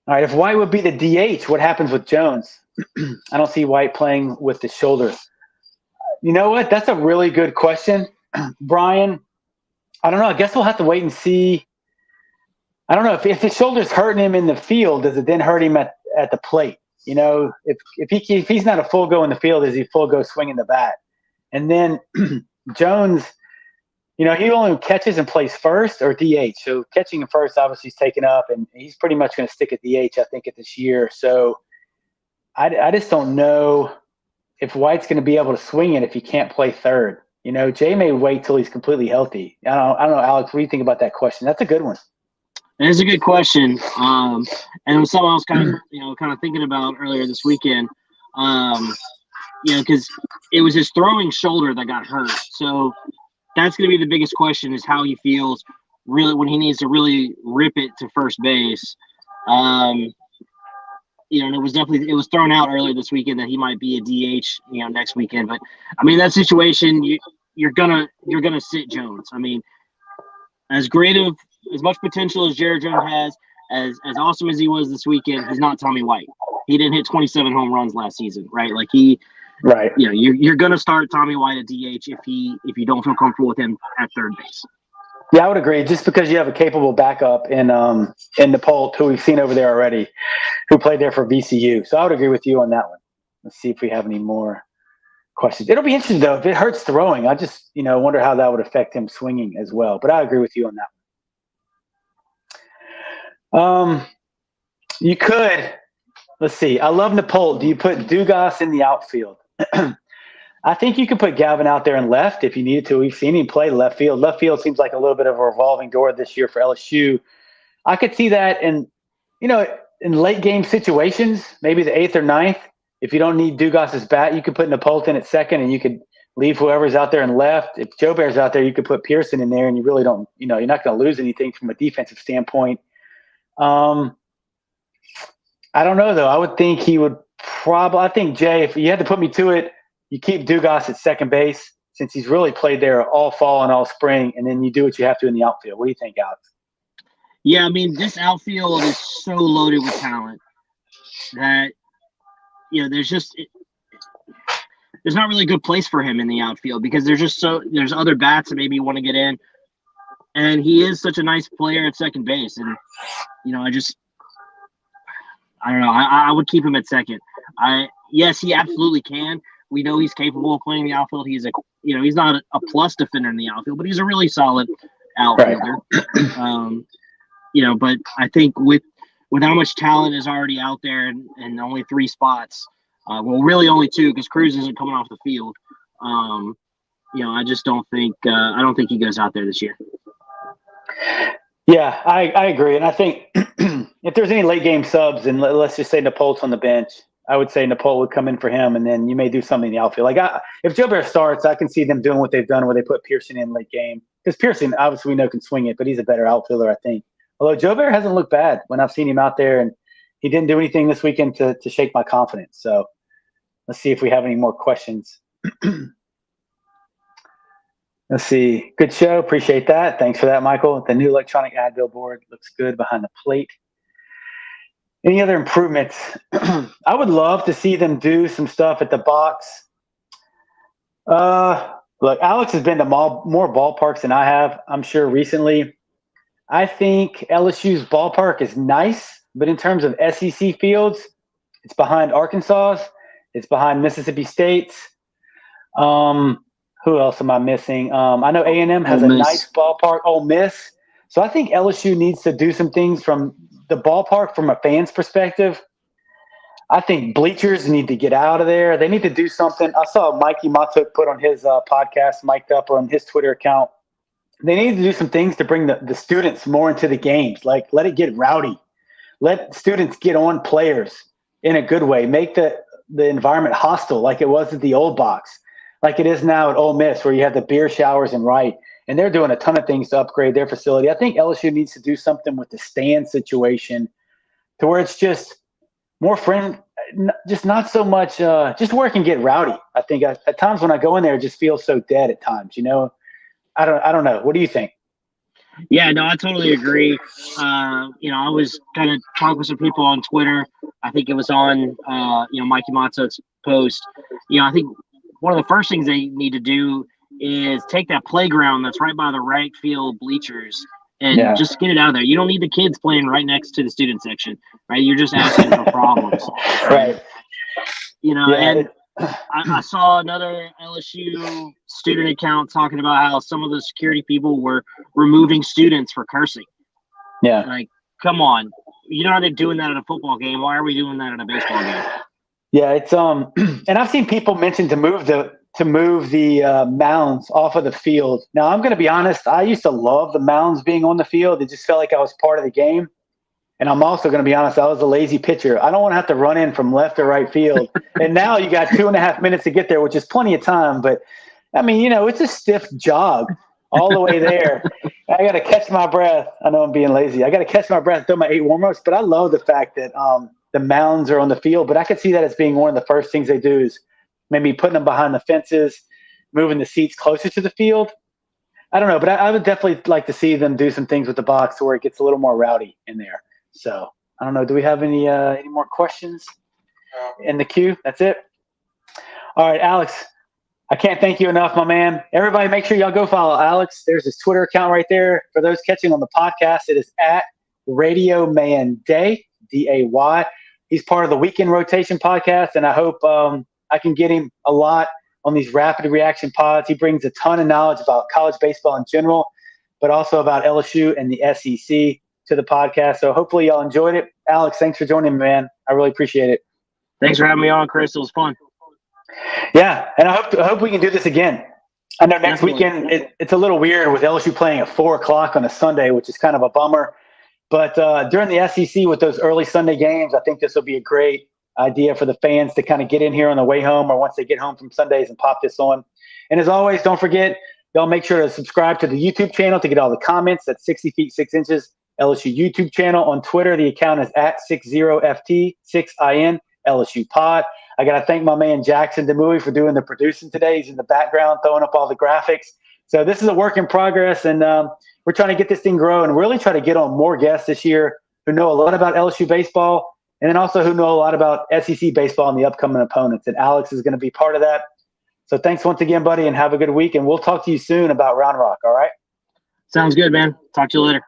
S2: All right, if White would be the DH, what happens with Jones? I don't see White playing with the shoulder. You know what? That's a really good question, Brian. I don't know. I guess we'll have to wait and see. I don't know if his shoulder's hurting him in the field, does it then hurt him at the plate? If he's not a full go in the field, is he full go swinging the bat? And then Jones, he only catches and plays first or DH. So catching him first, obviously, is taken up, and he's pretty much going to stick at DH, I think, at this year. So I just don't know if White's going to be able to swing it if he can't play third. Jay may wait till he's completely healthy. I don't know, Alex, what do you think about that question? That's a good one.
S1: It is a good question. And it was something I was kind of thinking about earlier this weekend. Because it was his throwing shoulder that got hurt. So that's going to be the biggest question, is how he feels really when he needs to really rip it to first base. And it was thrown out earlier this weekend that he might be a DH, next weekend. But I mean, that situation, you're gonna sit Jones. I mean, as much potential as Jared Jones has, as awesome as he was this weekend, he's not Tommy White. He didn't hit 27 home runs last season, right? Like you're gonna start Tommy White at DH if you don't feel comfortable with him at third base.
S2: Yeah, I would agree. Just because you have a capable backup in Napolt, who we've seen over there already, who played there for VCU. So I would agree with you on that one. Let's see if we have any more questions. It'll be interesting, though. If it hurts throwing, I just wonder how that would affect him swinging as well. But I agree with you on that one. You could. Let's see. I love Napolt. Do you put Dugas in the outfield? I think you could put Galvin out there in left if you needed to. We've seen him play left field. Left field seems like a little bit of a revolving door this year for LSU. I could see that in late game situations, maybe the 8th or 9th. If you don't need Dugas's bat, you could put Napolt in at second, and you could leave whoever's out there in left. If Joe Bear's out there, you could put Pearson in there, and you really don't, you're not going to lose anything from a defensive standpoint. I don't know, though. I would think he would I think, Jay, if you had to put me to it, you keep Dugas at second base since he's really played there all fall and all spring, and then you do what you have to in the outfield. What do you think, Alex?
S1: Yeah, I mean, this outfield is so loaded with talent that, there's just there's not really a good place for him in the outfield because there's other bats that maybe want to get in, and he is such a nice player at second base, and I don't know. I would keep him at second. Yes, he absolutely can. We know he's capable of playing the outfield. He's he's not a plus defender in the outfield, but he's a really solid outfielder. Right. But I think with how much talent is already out there and only 3 spots, really only 2 because Cruz isn't coming off the field. I just don't think I don't think he goes out there this year.
S2: Yeah, I agree, and I think if there's any late game subs, and let's just say Napol's on the bench, I would say Napol would come in for him, and then you may do something in the outfield. Like if Joe Bear starts, I can see them doing what they've done where they put Pearson in late game because Pearson, obviously, we know can swing it, but he's a better outfielder, I think. Although Joe Bear hasn't looked bad when I've seen him out there, and he didn't do anything this weekend to shake my confidence. So let's see if we have any more questions. Let's see. Good show. Appreciate that. Thanks for that, Michael. The new electronic ad billboard looks good behind the plate. Any other improvements? I would love to see them do some stuff at the box. Look, Alex has been to more ballparks than I have, I'm sure, recently. I think LSU's ballpark is nice, but in terms of SEC fields, it's behind Arkansas's. It's behind Mississippi State's. Who else am I missing? I know A&M has a nice ballpark. Ole Miss. So I think LSU needs to do some things from the ballpark from a fan's perspective. I think bleachers need to get out of there. They need to do something. I saw Mikey Matuk put on his podcast, mic'd up on his Twitter account. They need to do some things to bring the students more into the games. Like, let it get rowdy. Let students get on players in a good way. Make the environment hostile like it was at the old box, like it is now at Ole Miss, where you have the beer showers and right. And they're doing a ton of things to upgrade their facility. I think LSU needs to do something with the stand situation to where it's just more just not so much, just where it can get rowdy. I think at times when I go in there, it just feels so dead at times, I don't know. What do you think?
S1: Yeah, no, I totally agree. I was kind of talking with some people on Twitter. I think it was on, Mikey Matzok's post. I think one of the first things they need to do is take that playground that's right by the right field bleachers and just get it out of there. You don't need the kids playing right next to the student section, right? You're just asking for problems.
S2: Right.
S1: And I saw another LSU student account talking about how some of the security people were removing students for cursing.
S2: Yeah.
S1: Like, come on. You know how they're doing that at a football game. Why are we doing that at a baseball game?
S2: Yeah, it's and I've seen people mention to move the mounds off of the field. Now, I'm going to be honest. I used to love the mounds being on the field. It just felt like I was part of the game. And I'm also going to be honest. I was a lazy pitcher. I don't want to have to run in from left or right field. And now you got 2.5 minutes to get there, which is plenty of time. But I mean, it's a stiff jog all the way there. I got to catch my breath. I know I'm being lazy. I got to catch my breath, throw my 8 warm-ups. But I love the fact that the mounds are on the field. But I could see that as being one of the first things they do is maybe putting them behind the fences, moving the seats closer to the field. I don't know, but I would definitely like to see them do some things with the box where it gets a little more rowdy in there. So I don't know. Do we have any more questions in the queue? That's it. All right, Alex. I can't thank you enough, my man. Everybody, make sure y'all go follow Alex. There's his Twitter account right there. For those catching on the podcast, it is at Radio Man Day, DAY. He's part of the Weekend Rotation podcast, and I hope I can get him a lot on these rapid reaction pods. He brings a ton of knowledge about college baseball in general, but also about LSU and the SEC to the podcast. So hopefully y'all enjoyed it. Alex, thanks for joining me, man. I really appreciate it.
S1: Thanks for having me on, Chris. It was fun.
S2: Yeah, and I hope we can do this again. I know next weekend it's a little weird with LSU playing at 4:00 on a Sunday, which is kind of a bummer. But during the SEC with those early Sunday games, I think this will be a great idea for the fans to kind of get in here on the way home or once they get home from Sundays and pop this on. And as always, don't forget, y'all make sure to subscribe to the YouTube channel to get all the comments. That's 60 feet 6 inches LSU YouTube channel. On Twitter, the account is at 60FT6IN LSU Pod. I got to thank my man Jackson DeMuy for doing the producing today. He's in the background throwing up all the graphics. So this is a work in progress, and we're trying to get this thing grow and really try to get on more guests this year who know a lot about LSU baseball and then also who know a lot about SEC baseball and the upcoming opponents. And Alex is going to be part of that. So thanks once again, buddy, and have a good week. And we'll talk to you soon about Round Rock. All right.
S1: Sounds good, man. Talk to you later.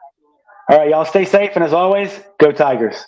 S2: All right, y'all stay safe. And as always, go Tigers.